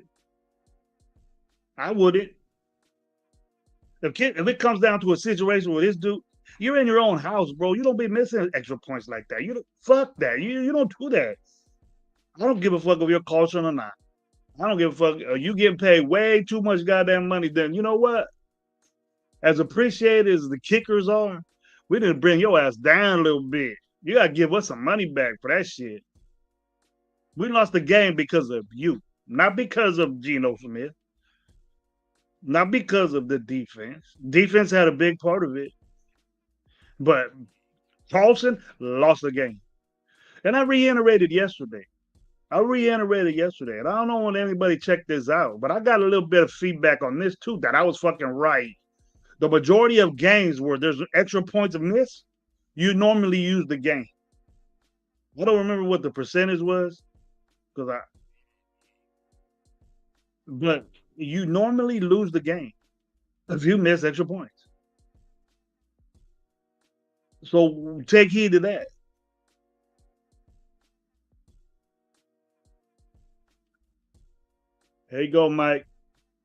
If it comes down to a situation where this dude, you're in your own house, bro. You don't be missing extra points like that. You don't, fuck that. You don't do that. I don't give a fuck if you're caution or not. I don't give a fuck. You getting paid way too much goddamn money. Then you know what? As appreciated as the kickers are, we didn't bring your ass down a little bit. You gotta give us some money back for that shit. We lost the game because of you, not because of Geno Smith, not because of the defense. Defense had a big part of it, but Paulson lost the game. And I reiterated yesterday. And I don't know when anybody checked this out, but I got a little bit of feedback on this too that I was fucking right. The majority of games where there's extra points of miss, you normally use the game. I don't remember what the percentage was because but you normally lose the game if you miss extra points. So take heed to that. There you go, Mike.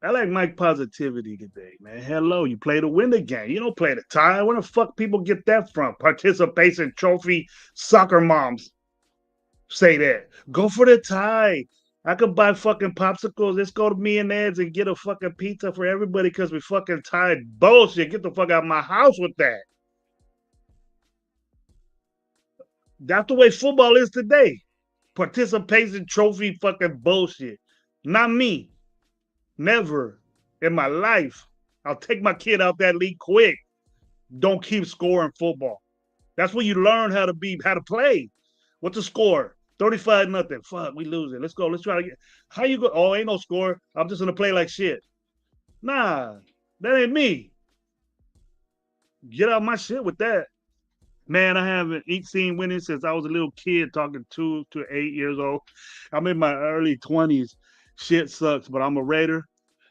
I like Mike positivity today, man. Hello, you play to win the game. You don't play to tie. Where the fuck people get that from? Participation trophy soccer moms say that. Go for the tie. I could buy fucking popsicles. Let's go to me and Ed's and get a fucking pizza for everybody because we fucking tied. Bullshit. Get the fuck out of my house with that. That's the way football is today. Participation trophy fucking bullshit. Not me. Never in my life. I'll take my kid out that league quick. Don't keep scoring football. That's where you learn how to play. What's the score? 35 nothing. Fuck, we losing. Let's go. Let's try to get. How you go? Oh, ain't no score. I'm just gonna play like shit. Nah, that ain't me. Get out my shit with that. Man, I haven't seen winning since I was a little kid, talking 2 to 8 years old. I'm in my early 20s. Shit sucks, but I'm a Raider.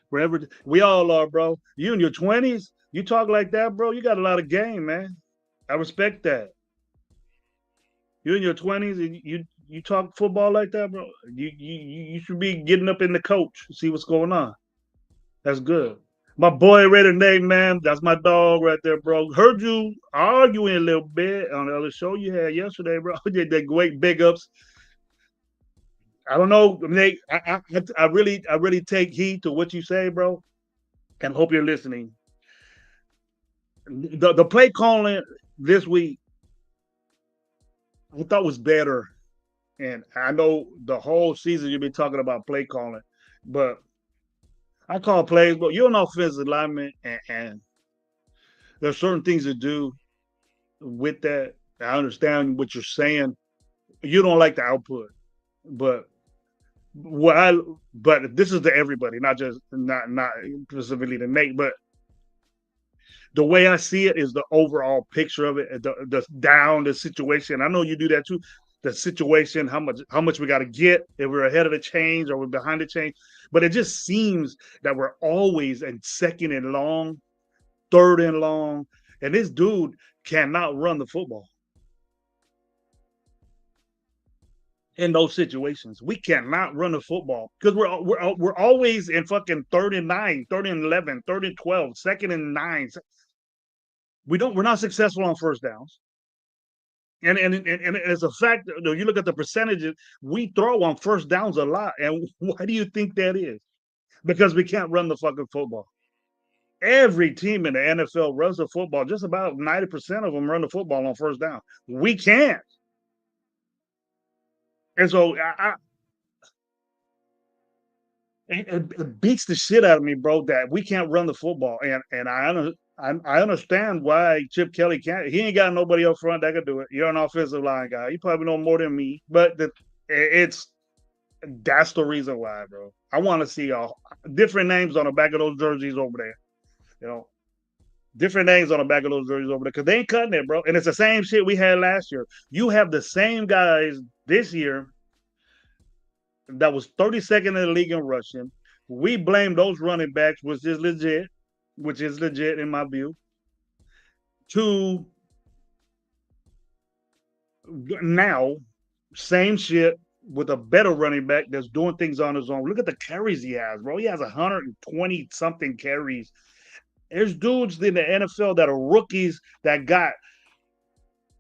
Wherever we all are, bro. You in your 20s, you talk like that, bro. You got a lot of game, man. I respect that. You in your 20s and you talk football like that, bro. You should be getting up in the coach, see what's going on. That's good. My boy Raider Nate, man, that's my dog right there, bro. Heard you arguing a little bit on the other show you had yesterday, bro. Did that great big ups. I don't know, Nate. I really take heed to what you say, bro, and hope you're listening. The play calling this week I thought was better, and I know the whole season you've been talking about play calling, but I call plays. But you're an offensive lineman, and there's certain things to do with that. I understand what you're saying. You don't like the output, but what I but this is to everybody, not just not specifically to Nate, but the way I see it is the overall picture of it, the situation. I know you do that too. The situation, how much we got to get if we're ahead of the change or we're behind the change. But it just seems that we're always in second and long, third and long, and this dude cannot run the football in those situations. We cannot run the football because we're always in fucking third and 9, third and 11, third and 12, second and 9. We're not successful on first downs. And as a fact, you look at the percentages, we throw on first downs a lot. And why do you think that is? Because we can't run the fucking football. Every team in the NFL runs the football. Just about 90% of them run the football on first down. We can't. And so it beats the shit out of me, bro, that we can't run the football. And I understand why Chip Kelly can't. He ain't got nobody up front that can do it. You're an offensive line guy. You probably know more than me, but it's that's the reason why, bro. I want to see different names on the back of those jerseys over there. You know, different names on the back of those jerseys over there because they ain't cutting it, bro. And it's the same shit we had last year. You have the same guys this year that was 32nd in the league in rushing. We blame those running backs, which is legit in my view. To now, same shit with a better running back that's doing things on his own. Look at the carries he has, bro. He has 120 something carries. There's dudes in the NFL that are rookies that got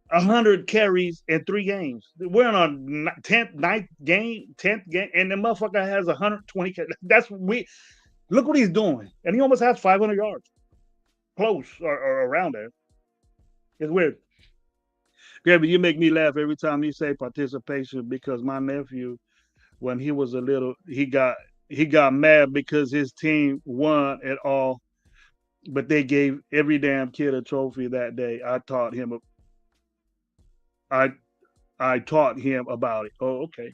100 carries in 3 games. We're in our 10th game, and the motherfucker has 120 carries. That's we look what he's doing. And he almost has 500 yards. Close or around there. It's weird. Yeah, but you make me laugh every time you say participation because my nephew, when he was a little, he got mad because his team won it all, but they gave every damn kid a trophy that day. I I taught him about it. Oh, okay.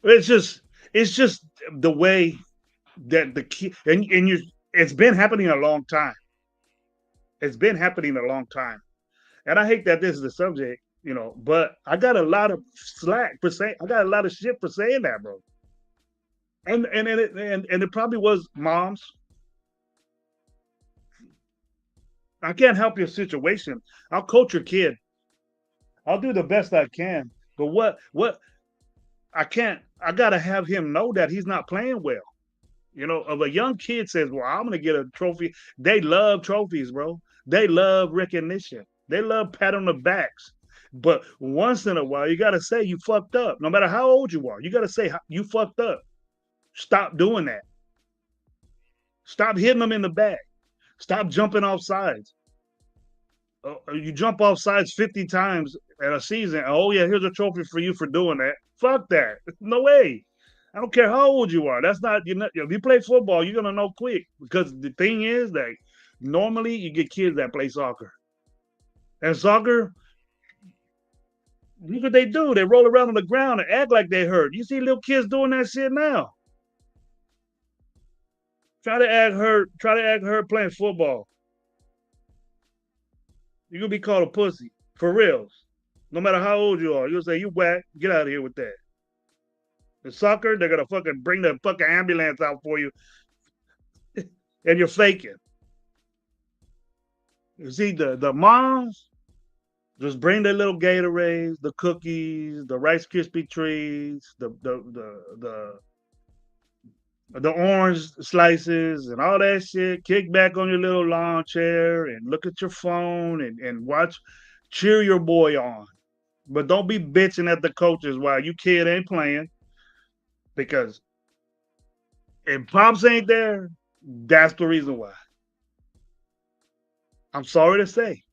It's just it's just the way that the kid and you it's been happening a long time. It's been happening a long time. And I hate that this is the subject, but I got a lot of slack for saying I got a lot of shit for saying that, bro. And it probably was moms. I can't help your situation. I'll coach your kid. I'll do the best I can. But what I can't I gotta have him know that he's not playing well. If a young kid says, "Well, I'm gonna get a trophy," they love trophies, bro. They love recognition. They love pat on the backs. But once in a while, you gotta say you fucked up. No matter how old you are, you gotta say you fucked up. Stop doing that. Stop hitting them in the back. Stop jumping off sides. You jump off sides 50 times at a season. Oh yeah, here's a trophy for you for doing that. Fuck that. No way. I don't care how old you are. That's not you know. If you play football, you're gonna know quick because the thing is that normally you get kids that play soccer. And soccer, look what they do. They roll around on the ground and act like they hurt. You see little kids doing that shit now. Try to act hurt playing football. You're gonna be called a pussy. For reals. No matter how old you are. You'll say, you whack, get out of here with that. In soccer, they're gonna fucking bring the fucking ambulance out for you and you're faking. You see the moms just bring their little Gatorades, the cookies, the Rice Krispie treats, the orange slices and all that shit. Kick back on your little lawn chair and look at your phone and watch, cheer your boy on. But don't be bitching at the coaches while you kid ain't playing because if Pops ain't there, that's the reason why. I'm sorry to say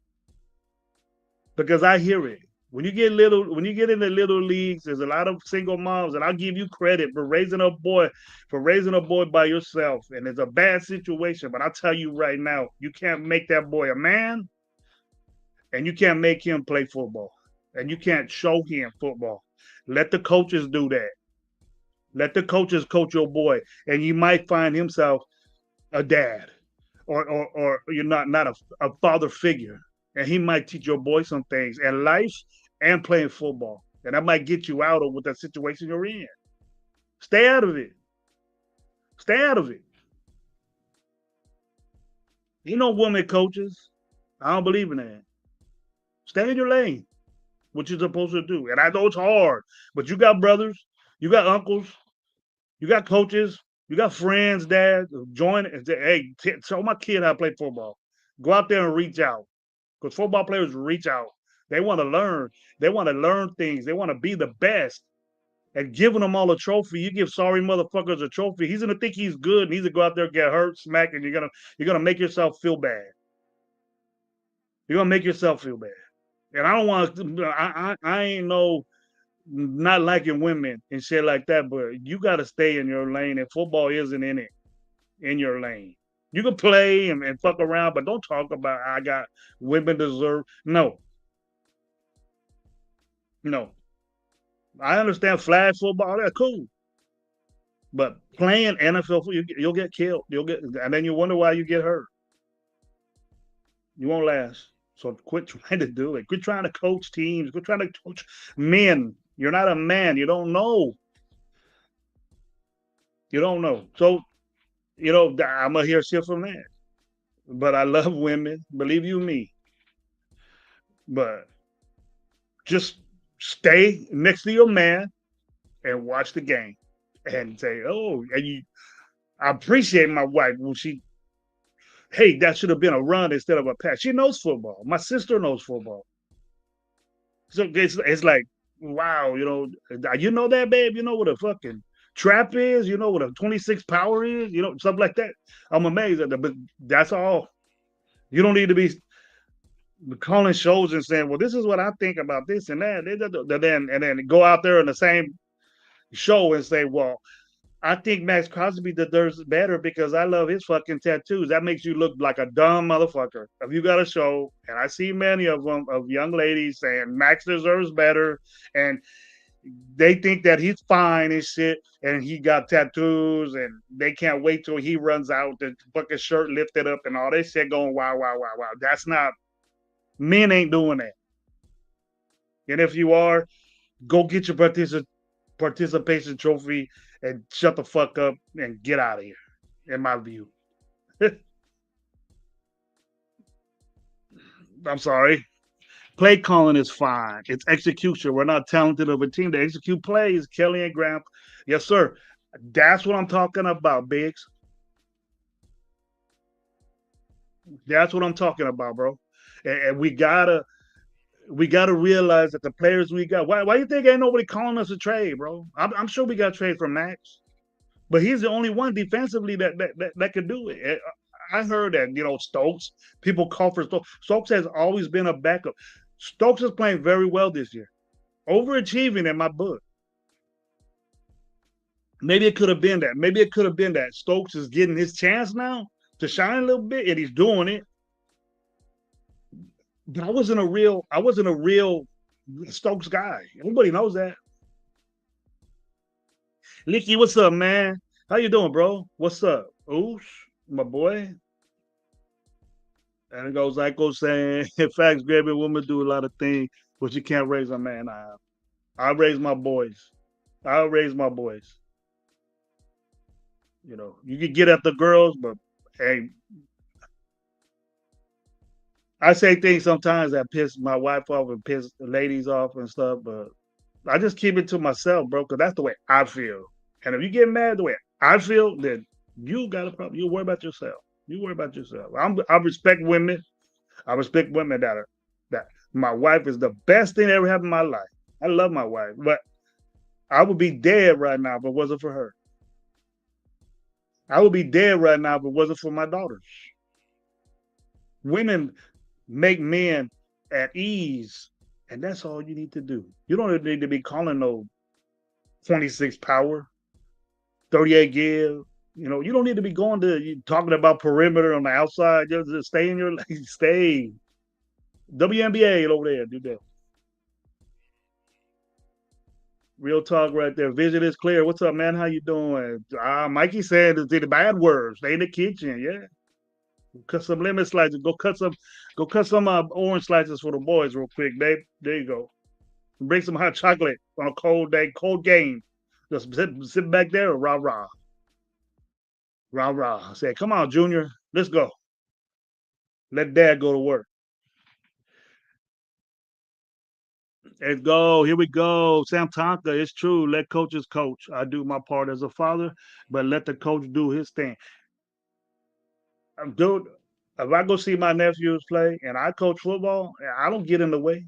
because I hear it. When you get in the little leagues, there's a lot of single moms, and I'll give you credit for raising a boy by yourself. And it's a bad situation, but I'll tell you right now, you can't make that boy a man, and you can't make him play football, and you can't show him football. Let the coaches do that. Let the coaches coach your boy, and you might find himself a dad, or you're not a father figure, and he might teach your boy some things in life and playing football, and that might get you out of what that situation you're in. Stay out of it. Stay out of it. You know, women coaches. I don't believe in that. Stay in your lane. What you're supposed to do, and I know it's hard, but you got brothers, you got uncles, you got coaches, you got friends, dad. Join and say, hey, show my kid how to play football. Go out there and reach out. Because football players reach out. They want to learn. They want to learn things. They want to be the best. And giving them all a trophy, you give sorry motherfuckers a trophy. He's gonna think he's good, and he's gonna go out there and get hurt, smack, and you're gonna make yourself feel bad. You're gonna make yourself feel bad. And I don't want to. I ain't no not liking women and shit like that, but you got to stay in your lane, and football isn't in your lane. You can play and fuck around, but don't talk about I got women deserve. No, no. I understand flag football. That's cool, but playing NFL, you'll get killed. And then you wonder why you get hurt. You won't last. So quit trying to do it. Quit trying to coach teams. Quit trying to coach men. You're not a man. You don't know. You don't know. So I'm gonna hear shit from that. But I love women. Believe you me. But just stay next to your man and watch the game and say, oh, and I appreciate my wife when hey, that should have been a run instead of a pass. She knows football. My sister knows football. So it's like, wow, you know that, babe? You know what a fucking trap is? You know what a 26 power is? Something like that. I'm amazed at that, but that's all. You don't need to be calling shows and saying, "Well, this is what I think about this and that," and then go out there in the same show and say, "Well, I think Max Crosby deserves better because I love his fucking tattoos." That makes you look like a dumb motherfucker. If you got a show, and I see many of them of young ladies saying Max deserves better, and they think that he's fine and shit, and he got tattoos, and they can't wait till he runs out, the fucking shirt lifted up, and all this shit going wow, wow, wow, wow. That's not, men ain't doing that. And if you are, go get your participation trophy and shut the fuck up and get out of here, in my view. I'm sorry. Play calling is fine. It's execution. We're not talented of a team to execute plays. Kelly and Graham. Yes, sir. That's what I'm talking about, Biggs. That's what I'm talking about, bro. And we gotta realize that the players we got. Why you think ain't nobody calling us a trade, bro? I'm sure we got trade from Max, but he's the only one defensively that could do it. I heard that, Stokes. People call for Stokes. Stokes has always been a backup. Stokes is playing very well this year, overachieving in my book. Maybe it could have been that. Maybe it could have been that Stokes is getting his chance now to shine a little bit, and he's doing it. But I wasn't a real Stokes guy. Everybody knows that. Licky, what's up, man? How you doing, bro? What's up? Oosh, my boy. And it goes like I was saying, in fact, grabbing women do a lot of things, but you can't raise a man. I raise my boys. I raise my boys. You can get at the girls, but hey, I say things sometimes that piss my wife off and piss the ladies off and stuff, but I just keep it to myself, bro, because that's the way I feel. And if you get mad the way I feel, then you got a problem. You worry about yourself. You worry about yourself. I respect women. I respect women that my wife is the best thing that ever happened in my life. I love my wife, but I would be dead right now if it wasn't for her. I would be dead right now if it wasn't for my daughters. Women make men at ease, and that's all you need to do. You don't need to be calling no 26 power, 38 give. You don't need to be going to talking about perimeter on the outside. Just stay in your stay. WNBA over there, do that. Real talk right there. Vision is clear. What's up, man? How you doing? Mikey said the bad words. Stay in the kitchen. Yeah. Cut some lemon slices. Go cut some orange slices for the boys real quick, babe. There you go. Bring some hot chocolate on a cold day, cold game. Just sit back there, rah rah, rah rah. I say, come on, Junior, let's go. Let Dad go to work. Let's go. Here we go. Sam Tonka, it's true. Let coaches coach. I do my part as a father, but let the coach do his thing. Dude, if I go see my nephews play and I coach football, I don't get in the way.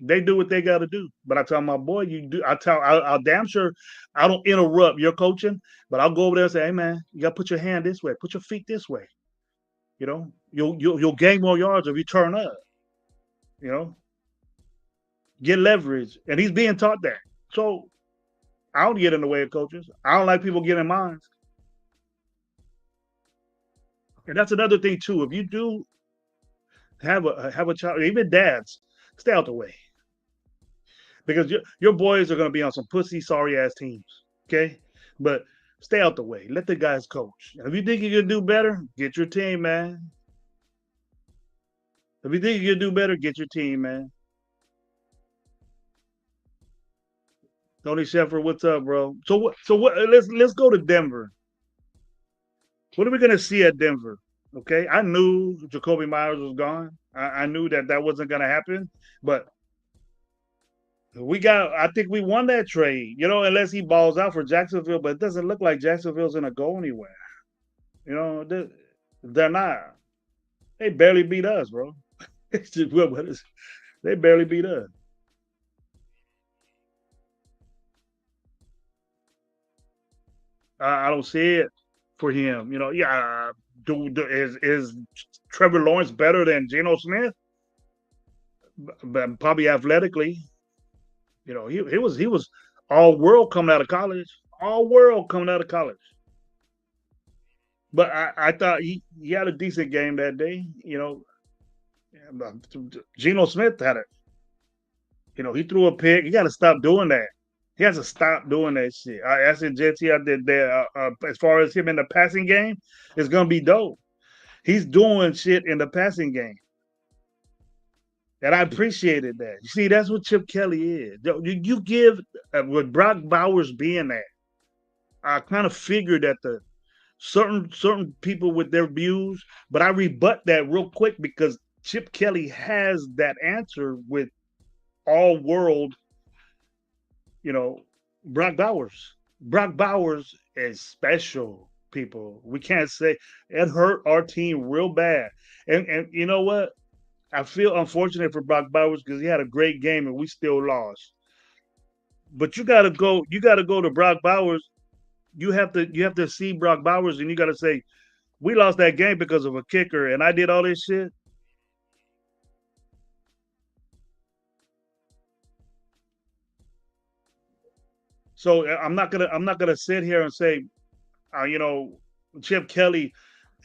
They do what they got to do. But I tell my boy, you do. I'll damn sure I don't interrupt your coaching, but I'll go over there and say, hey man, you got to put your hand this way, put your feet this way. You'll gain more yards if you turn up. You know, get leverage, and he's being taught that. So I don't get in the way of coaches. I don't like people getting in mine. And that's another thing too. If you do have a child, even dads, stay out the way because your boys are going to be on some pussy sorry ass teams. Okay, but stay out the way. Let the guys coach. If you think you can do better, get your team, man. If you think you can do better, get your team, man. Tony Sheffer, what's up, bro? So what? So what? Let's go to Denver. What are we going to see at Denver? Okay, I knew Jacoby Myers was gone. I knew that wasn't going to happen, but I think we won that trade, unless he balls out for Jacksonville, but it doesn't look like Jacksonville's going to go anywhere. They're not. They barely beat us, bro. They barely beat us. I don't see it for him. Yeah. Is Trevor Lawrence better than Geno Smith? but probably athletically. He was all world coming out of college. All world coming out of college. But I thought he had a decent game that day. Geno Smith had it. He threw a pick. He got to stop doing that. He has to stop doing that shit. I said JT out there. As far as him in the passing game, it's gonna be dope. He's doing shit in the passing game, and I appreciated that. You see, that's what Chip Kelly is. You give with Brock Bowers being that. I kind of figured that the certain people with their views, but I rebut that real quick because Chip Kelly has that answer with all world, you know, Brock Bowers. Brock Bowers is special, people. We can't say it hurt our team real bad. And you know what? I feel unfortunate for Brock Bowers because he had a great game and we still lost. But you gotta go to Brock Bowers. You have to see Brock Bowers and you gotta say, we lost that game because of a kicker and I did all this shit. So I'm not gonna sit here and say, uh, you know, Chip Kelly,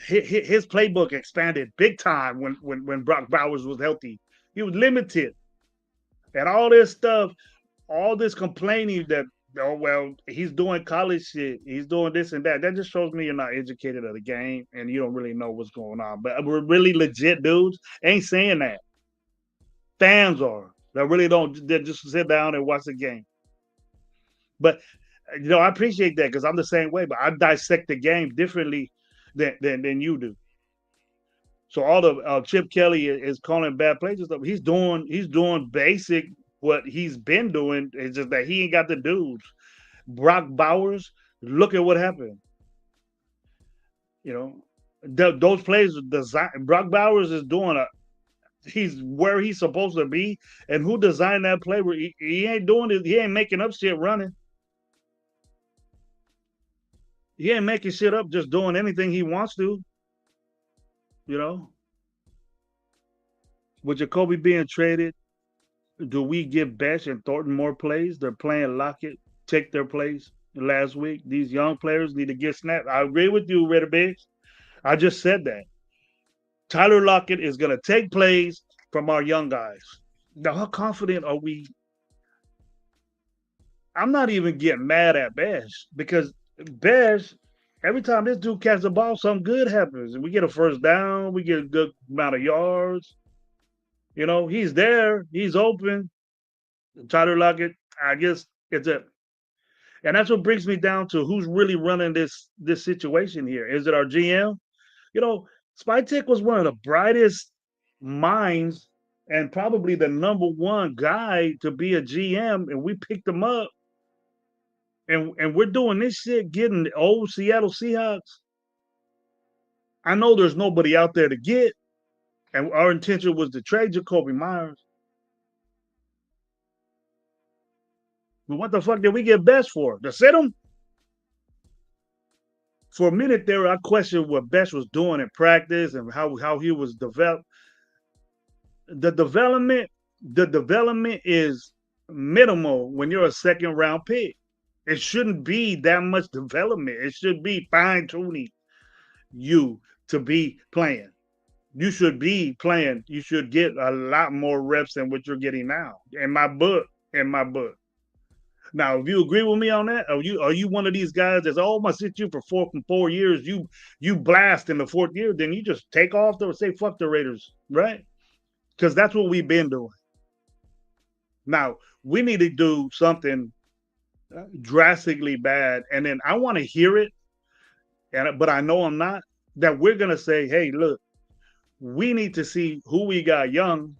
his playbook expanded big time when Brock Bowers was healthy. He was limited, and all this stuff, all this complaining that, oh well, he's doing college shit, he's doing this and that. That just shows me you're not educated of the game and you don't really know what's going on. But we're really legit dudes. Ain't saying that. Fans are that really don't. They just sit down and watch the game. But I appreciate that because I'm the same way. But I dissect the game differently than you do. So all the Chip Kelly is calling bad plays and stuff. He's doing basic what he's been doing. It's just that he ain't got the dudes. Brock Bowers, look at what happened. You know, those plays design. Brock Bowers is doing a. He's where he's supposed to be, and who designed that play? Where he ain't doing it. He ain't making up shit running. He ain't making shit up. Just doing anything he wants to. You know, with Jacoby being traded, do we give Besh and Thornton more plays? They're playing Lockett, take their place last week. These young players need to get snapped. I agree with you, Redder Biggs. I just said that. Tyler Lockett is going to take plays from our young guys. Now, how confident are we? I'm not even getting mad at Besh because Besh, every time this dude catches the ball, something good happens. And we get a first down, we get a good amount of yards. He's there, he's open. Tyler Lockett, I guess it's a, and that's what brings me down to who's really running this situation here. Is it our GM? You know, Spytek was one of the brightest minds and probably the number one guy to be a GM, and we picked him up, and we're doing this shit, getting the old Seattle Seahawks. I know there's nobody out there to get, and our intention was to trade Jacoby Myers. But what the fuck did we get Best for? To sit him? For a minute there, I questioned what Best was doing in practice and how he was developed. The development, the development is minimal when you're a second round pick. It shouldn't be that much development. It should be fine tuning you to be playing. You should be playing. You should get a lot more reps than what you're getting now. In my book. In my book. Now, if you agree with me on that, are you one of these guys that's I'm gonna sit you for 4 years? You blast in the fourth year, then you just take off or say fuck the Raiders, right? Because that's what we've been doing. Now we need to do something drastically bad, and then I want to hear it, but I know I'm not. That we're gonna say, hey, look, we need to see who we got young,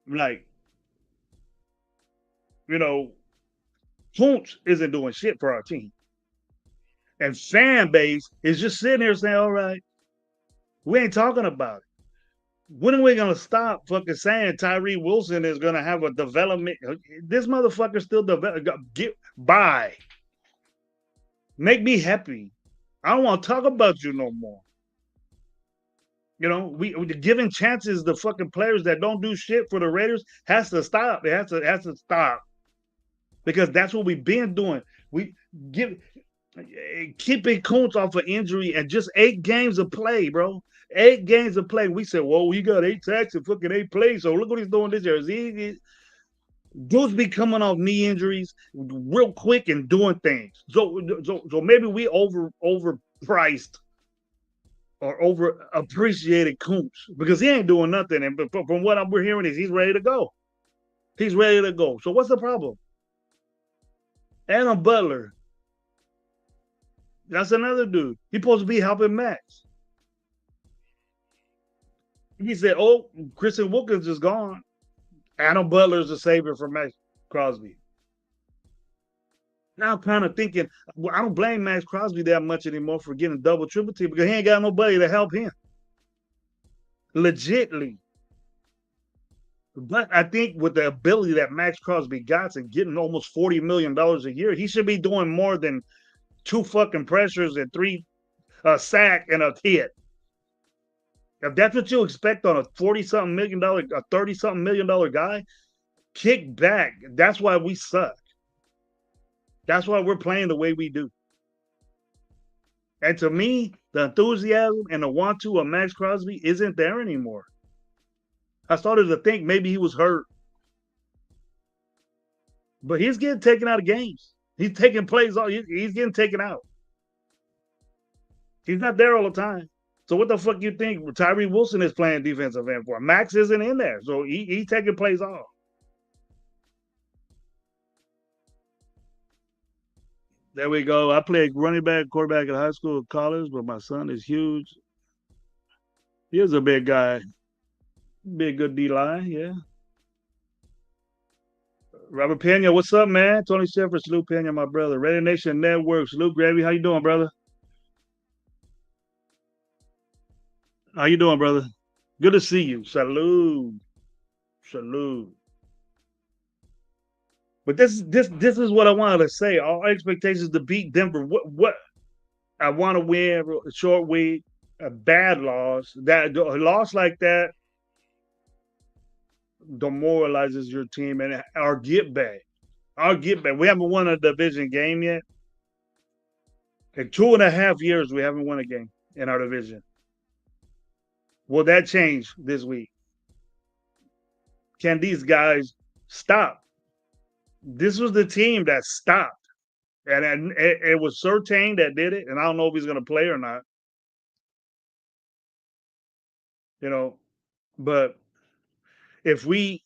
like you know, Hoots isn't doing shit for our team. And fan base is just sitting here saying, all right, we ain't talking about it. When are we gonna stop fucking saying Tyree Wilson is gonna have a development? This motherfucker still develop. Get by. Make me happy. I don't want to talk about you no more. You know, we giving chances to fucking players that don't do shit for the Raiders has to stop. It has to stop because that's what we've been doing. We give keeping Kuntz off of injury and just 8 games of play, bro. 8 games of play. We said, well, we got 8 sacks and fucking 8 plays. So look what he's doing this year. Dudes be coming off knee injuries real quick and doing things. So maybe we overpriced or over appreciated Kuntz because he ain't doing nothing. And from what we're hearing is he's ready to go. He's ready to go. So what's the problem? Adam Butler. That's another dude. He's supposed to be helping Max. He said, "Oh, Christian Wilkins is gone. Adam Butler is the savior for Max Crosby." Now I'm kind of thinking, well, I don't blame Max Crosby that much anymore for getting double, triple team because he ain't got nobody to help him. Legitly. But I think with the ability that Max Crosby got and getting almost $40 million a year, he should be doing more than 2 fucking pressures and 3 a sack and a hit. If that's what you expect on a $40-something million, a $30-something million guy, kick back. That's why we suck. That's why we're playing the way we do. And to me, the enthusiasm and the want to of Max Crosby isn't there anymore. I started to think maybe he was hurt. But he's getting taken out of games. He's taking plays. He's getting taken out. He's not there all the time. So what the fuck you think Tyree Wilson is playing defensive end for? Max isn't in there. So he's taking plays off. There we go. I played running back, quarterback in high school and college, but my son is huge. He is a big guy. Big good D line, yeah. Robert Pena, what's up, man? Tony Shepard, Salute Pena, my brother. Ready Nation Network, Salute Gravy. How you doing, brother? How you doing, brother? Good to see you. Salute. Salute. But this is what I wanted to say. Our expectations to beat Denver. What I want to win a short week, a bad loss. That a loss like that demoralizes your team and our get back. Our get back. We haven't won a division game yet. In 2.5 years, we haven't won a game in our division. Will that change this week? Can these guys stop? This was the team that stopped. And it was Surtain that did it. And I don't know if he's going to play or not. You know, but if we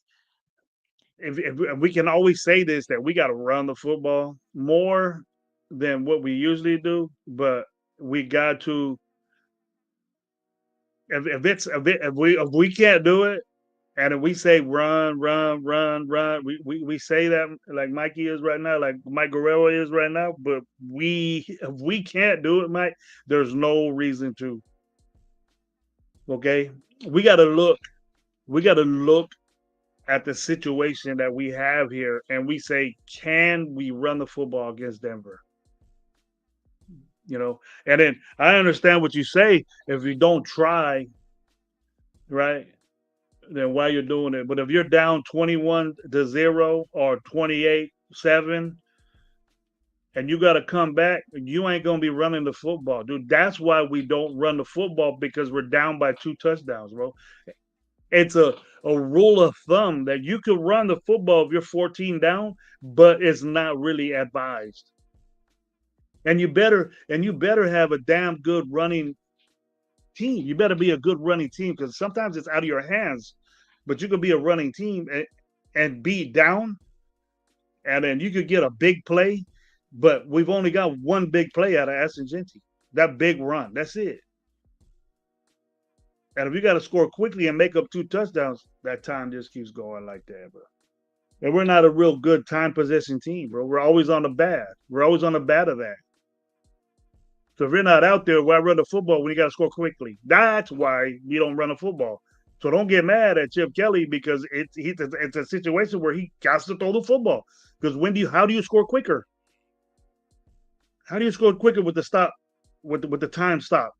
can always say this, that we got to run the football more than what we usually do, but we got to if we can't do it, and if we say run, we say that like Mikey is right now, like Mike Guerrero is right now, but if we can't do it, Mike, there's no reason to. Okay, we got to look at the situation that we have here, and we say, can we run the football against Denver? You know, and then I understand what you say. If you don't try, right, then why you're doing it. But if you're down 21-0 or 28-7, and you got to come back, you ain't gonna be running the football, dude. That's why we don't run the football, because we're down by 2 touchdowns, bro. It's a rule of thumb that you can run the football if you're 14 down, but it's not really advised. And you better have a damn good running team. You better be a good running team, because sometimes it's out of your hands, but you could be a running team and be down, and then you could get a big play, but we've only got one big play out of Aston Genty. That big run. That's it. And if you got to score quickly and make up 2 touchdowns, that time just keeps going like that, bro. And we're not a real good time possession team, bro. We're always on the bad. We're always on the bad of that. So if you're not out there, why run the football when you got to score quickly? That's why you don't run the football. So don't get mad at Chip Kelly, because it's a situation where he got to throw the football. Because how do you score quicker? How do you score quicker with the stop, with the time stop?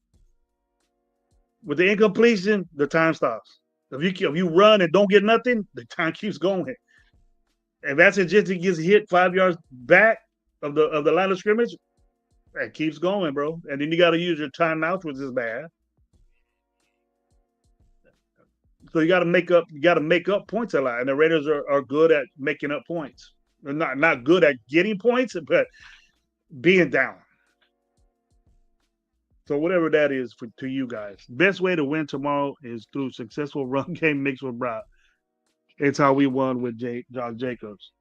With the incompletion, the time stops. If you run and don't get nothing, the time keeps going. If that's just gets hit 5 yards back of the line of scrimmage, it keeps going, bro. And then you got to use your timeouts, which is bad. So you got to make up. You got to make up points a lot, and the Raiders are good at making up points. They're not good at getting points, but being down. So whatever that is to you guys, best way to win tomorrow is through successful run game mixed with Brock. It's how we won with Josh Jacobs.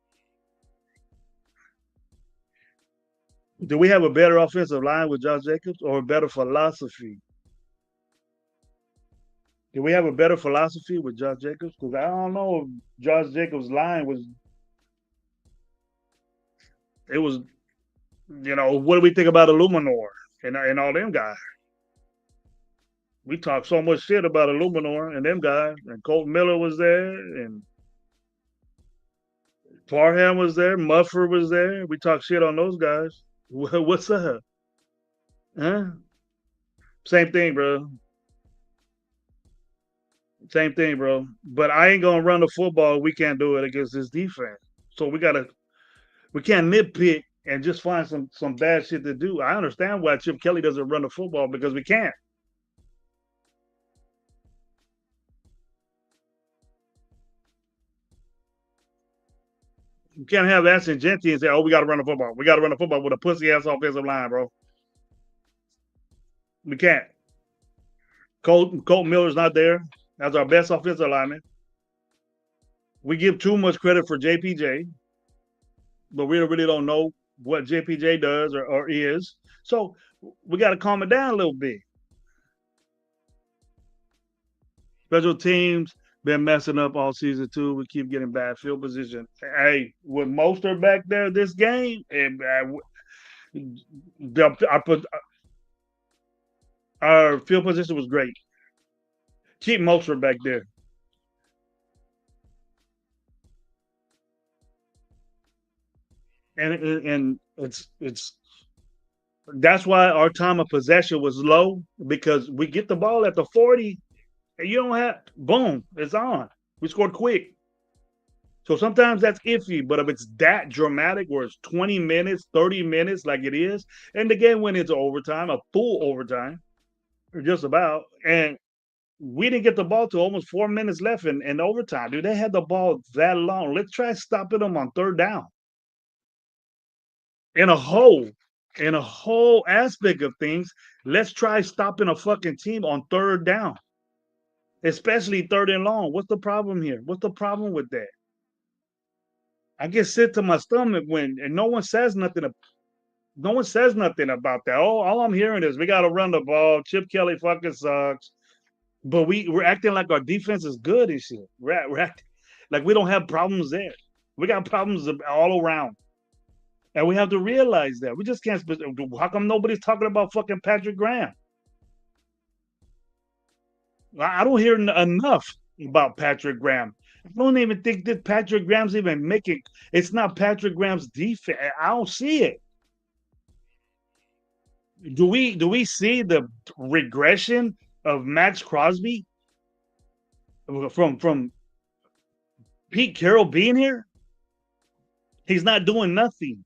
Do we have a better offensive line with Josh Jacobs or a better philosophy? Do we have a better philosophy with Josh Jacobs? Because I don't know if Josh Jacobs' line was. It was, what do we think about Illuminor and all them guys? We talked so much shit about Illuminor and them guys, and Colt Miller was there, and Parham was there, Muffer was there. We talked shit on those guys. What's up? Huh? Same thing, bro. Same thing, bro. But I ain't gonna run the football. We can't do it against this defense. So we can't nitpick and just find some bad shit to do. I understand why Chip Kelly doesn't run the football because we can't. You can't have Ashton Genty and say, "Oh, we got to run the football. We got to run the football with a pussy ass offensive line, bro." We can't. Colt Miller's not there. That's our best offensive lineman. We give too much credit for JPJ, but we really don't know what JPJ does or is. So we got to calm it down a little bit. Special teams been messing up all season too. We keep getting bad field position. Hey, with Mostert back there this game, and our field position was great. Keep Mostert back there. And it's that's why our time of possession was low because we get the ball at the 40 and you don't have boom, it's on. We scored quick. So sometimes that's iffy, but if it's that dramatic where it's 20 minutes, 30 minutes like it is, and the game went into overtime, a full overtime, or just about, and we didn't get the ball to almost 4 minutes left in overtime. Dude, they had the ball that long. Let's try stopping them on third down. In a whole, in a whole aspect of things, let's try stopping a fucking team on third down, especially third and long. What's the problem here? What's the problem with that? I get sick to my stomach when and no one says nothing. No one says nothing about that. Oh, all I'm hearing is we got to run the ball. Chip Kelly fucking sucks. But we're acting like our defense is good and shit. We're acting like we don't have problems there. We got problems all around. And we have to realize that. We just can't. How come nobody's talking about fucking Patrick Graham? I don't hear enough about Patrick Graham. I don't even think that Patrick Graham's even making. It's not Patrick Graham's defense. I don't see it. Do we see the regression of Max Crosby from Pete Carroll being here? He's not doing nothing.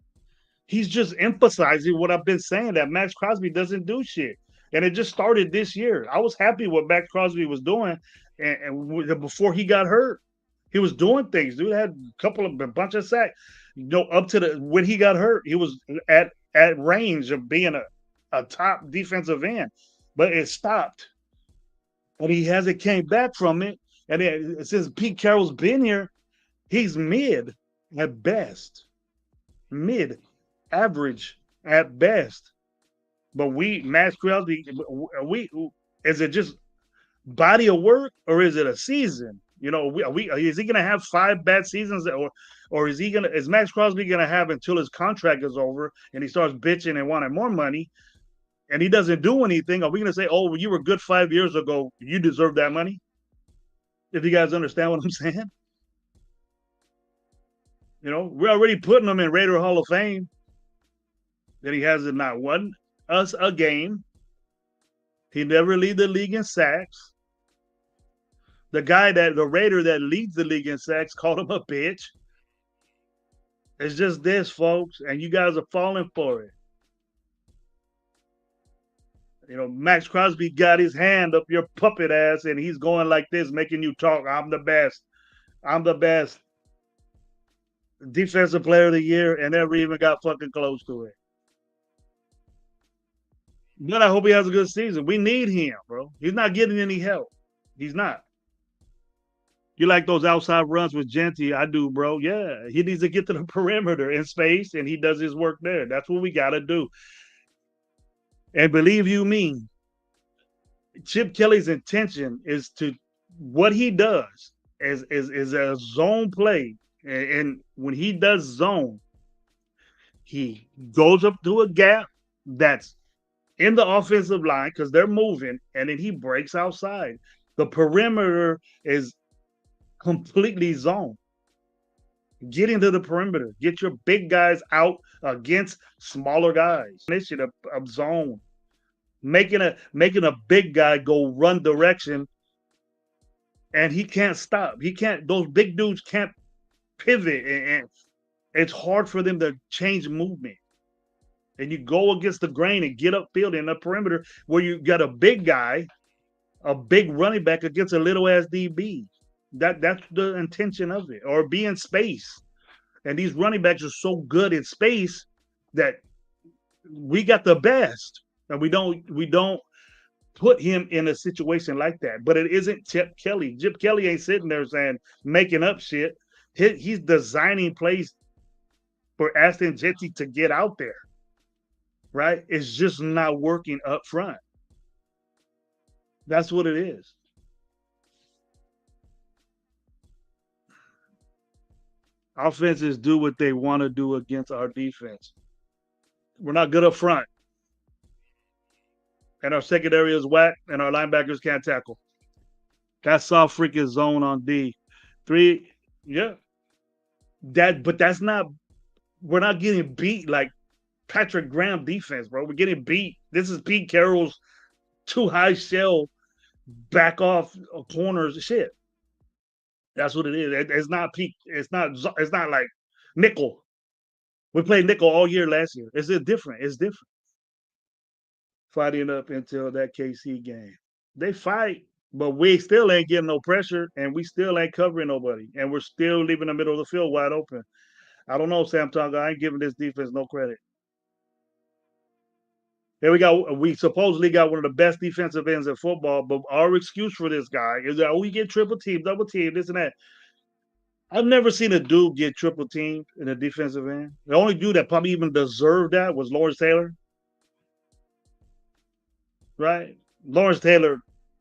He's just emphasizing what I've been saying that Max Crosby doesn't do shit. And it just started this year. I was happy what Max Crosby was doing, and before he got hurt, he was doing things. Dude had a bunch of sacks. Up to the when he got hurt, he was at range of being a top defensive end, but it stopped, and he hasn't came back from it. And since Pete Carroll's been here, he's mid at best, mid average at best. But Max Crosby, is it just body of work or is it a season? Is he gonna have 5 bad seasons or is Max Crosby gonna have until his contract is over and he starts bitching and wanting more money and he doesn't do anything? Are we gonna say, oh, well, you were good 5 years ago, you deserve that money? If you guys understand what I'm saying, we're already putting him in Raider Hall of Fame. That he hasn't not won us a game. He never lead the league in sacks. The Raider that leads the league in sacks called him a bitch. It's just this, folks, and you guys are falling for it. You know, Max Crosby got his hand up your puppet ass, and he's going like this, making you talk. I'm the best. I'm the best defensive player of the year, and never even got fucking close to it. But I hope he has a good season. We need him, bro. He's not getting any help. He's not. You like those outside runs with Genty? I do, bro. Yeah, he needs to get to the perimeter in space, and he does his work there. That's what we got to do. And believe you me, Chip Kelly's intention is to what he does is a zone play, and when he does zone, he goes up to a gap that's in the offensive line because they're moving, and then he breaks outside. The perimeter is completely zoned. Get into the perimeter. Get your big guys out against smaller guys. Initiative of zone. Making a big guy go run direction, and he can't stop. He can't. Those big dudes can't pivot, and it's hard for them to change movement. And you go against the grain and get upfield in the perimeter where you got a big guy, a big running back against a little ass DB. That's the intention of it. Or be in space. And these running backs are so good in space that we got the best. And we don't put him in a situation like that. But it isn't Chip Kelly. Chip Kelly ain't sitting there saying making up shit. He's designing plays for Aston Jesse to get out there. Right? It's just not working up front. That's what it is. Offenses do what they want to do against our defense. We're not good up front, and our secondary is whack, and our linebackers can't tackle. That's soft freaking zone on D. Three, yeah. But that's not. We're not getting beat like Patrick Graham defense, bro. We're getting beat. This is Pete Carroll's too high shell, back off corners shit. That's what it is. It's not peak. It's not. It's not like nickel. We played nickel all year last year. It's different. It's different. Fighting up until that KC game. They fight, but we still ain't getting no pressure, and we still ain't covering nobody, and we're still leaving the middle of the field wide open. I don't know, Sam Tonga. I ain't giving this defense no credit. Here we supposedly got one of the best defensive ends in football, but our excuse for this guy is that we get triple team, double team, this and that. I've never seen a dude get triple teamed in a defensive end. The only dude that probably even deserved that was Lawrence Taylor. Right? Lawrence Taylor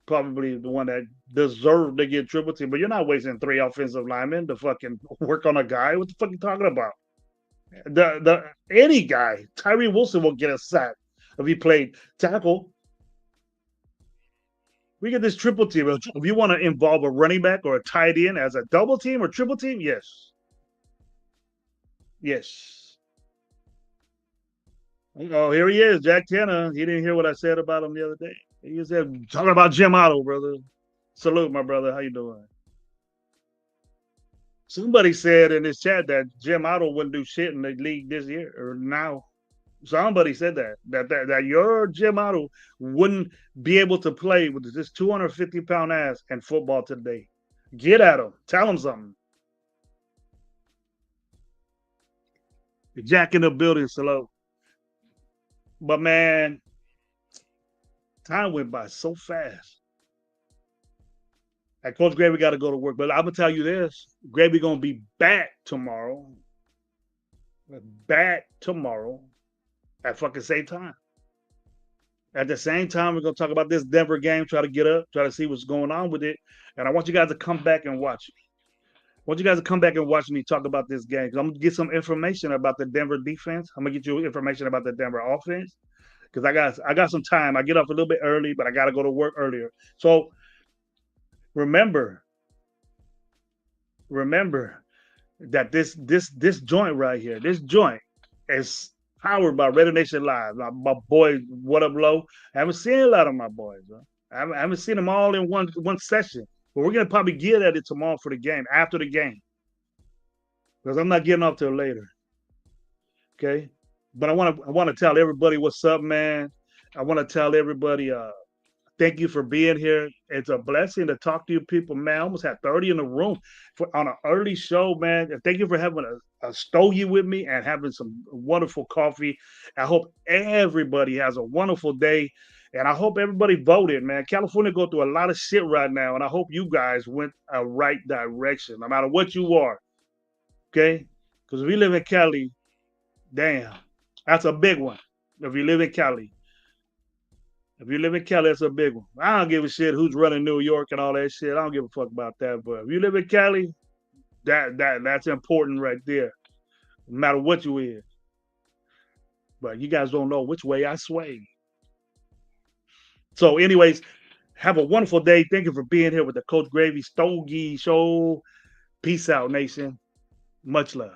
probably the one that deserved to get triple team, but you're not wasting 3 offensive linemen to fucking work on a guy. What the fuck are you talking about? The any guy, Tyree Wilson will get a sack if he played tackle. We get this triple team. If you want to involve a running back or a tight end as a double team or triple team, yes. Yes. Oh, here he is, Jack Tanner. He didn't hear what I said about him the other day. He was there talking about Jim Otto, brother. Salute, my brother. How you doing? Somebody said in this chat that Jim Otto wouldn't do shit in the league this year or now. Somebody said that your Jim Otto wouldn't be able to play with this 250-pound ass in football today. Get at him. Tell him something. Jack in the building, slow. But man, time went by so fast. At Coach Gravy got to go to work, but I'm gonna tell you this: Gravy gonna be back tomorrow. Back tomorrow at fucking same time. At the same time, we're gonna talk about this Denver game. Try to get up, try to see what's going on with it, and I want you guys to come back and watch. I want you guys to come back and watch me talk about this game because I'm gonna get some information about the Denver defense. I'm gonna get you information about the Denver offense because I got some time. I get off a little bit early, but I got to go to work earlier. So remember that this joint right here, this joint is Powered by Red Nation Live. My boy, what up, Low? I haven't seen a lot of my boys, bro. I haven't seen them all in one session. But we're gonna probably get at it tomorrow for the game, after the game, because I'm not getting off till later. Okay, but I want to tell everybody what's up, man. I want to tell everybody thank you for being here. It's a blessing to talk to you people, man. I almost had 30 in the room on an early show, man. And thank you for having a stogie with me and having some wonderful coffee. I hope everybody has a wonderful day. And I hope everybody voted, man. California go through a lot of shit right now. And I hope you guys went a right direction, no matter what you are. Okay? Because if we live in Cali, damn, that's a big one. If you live in Cali. If you live in Cali, that's a big one. I don't give a shit who's running New York and all that shit. I don't give a fuck about that. But if you live in Cali, that's important right there. No matter what you is. But you guys don't know which way I sway. So, anyways, have a wonderful day. Thank you for being here with the Coach Gravy Stogie Show. Peace out, nation. Much love.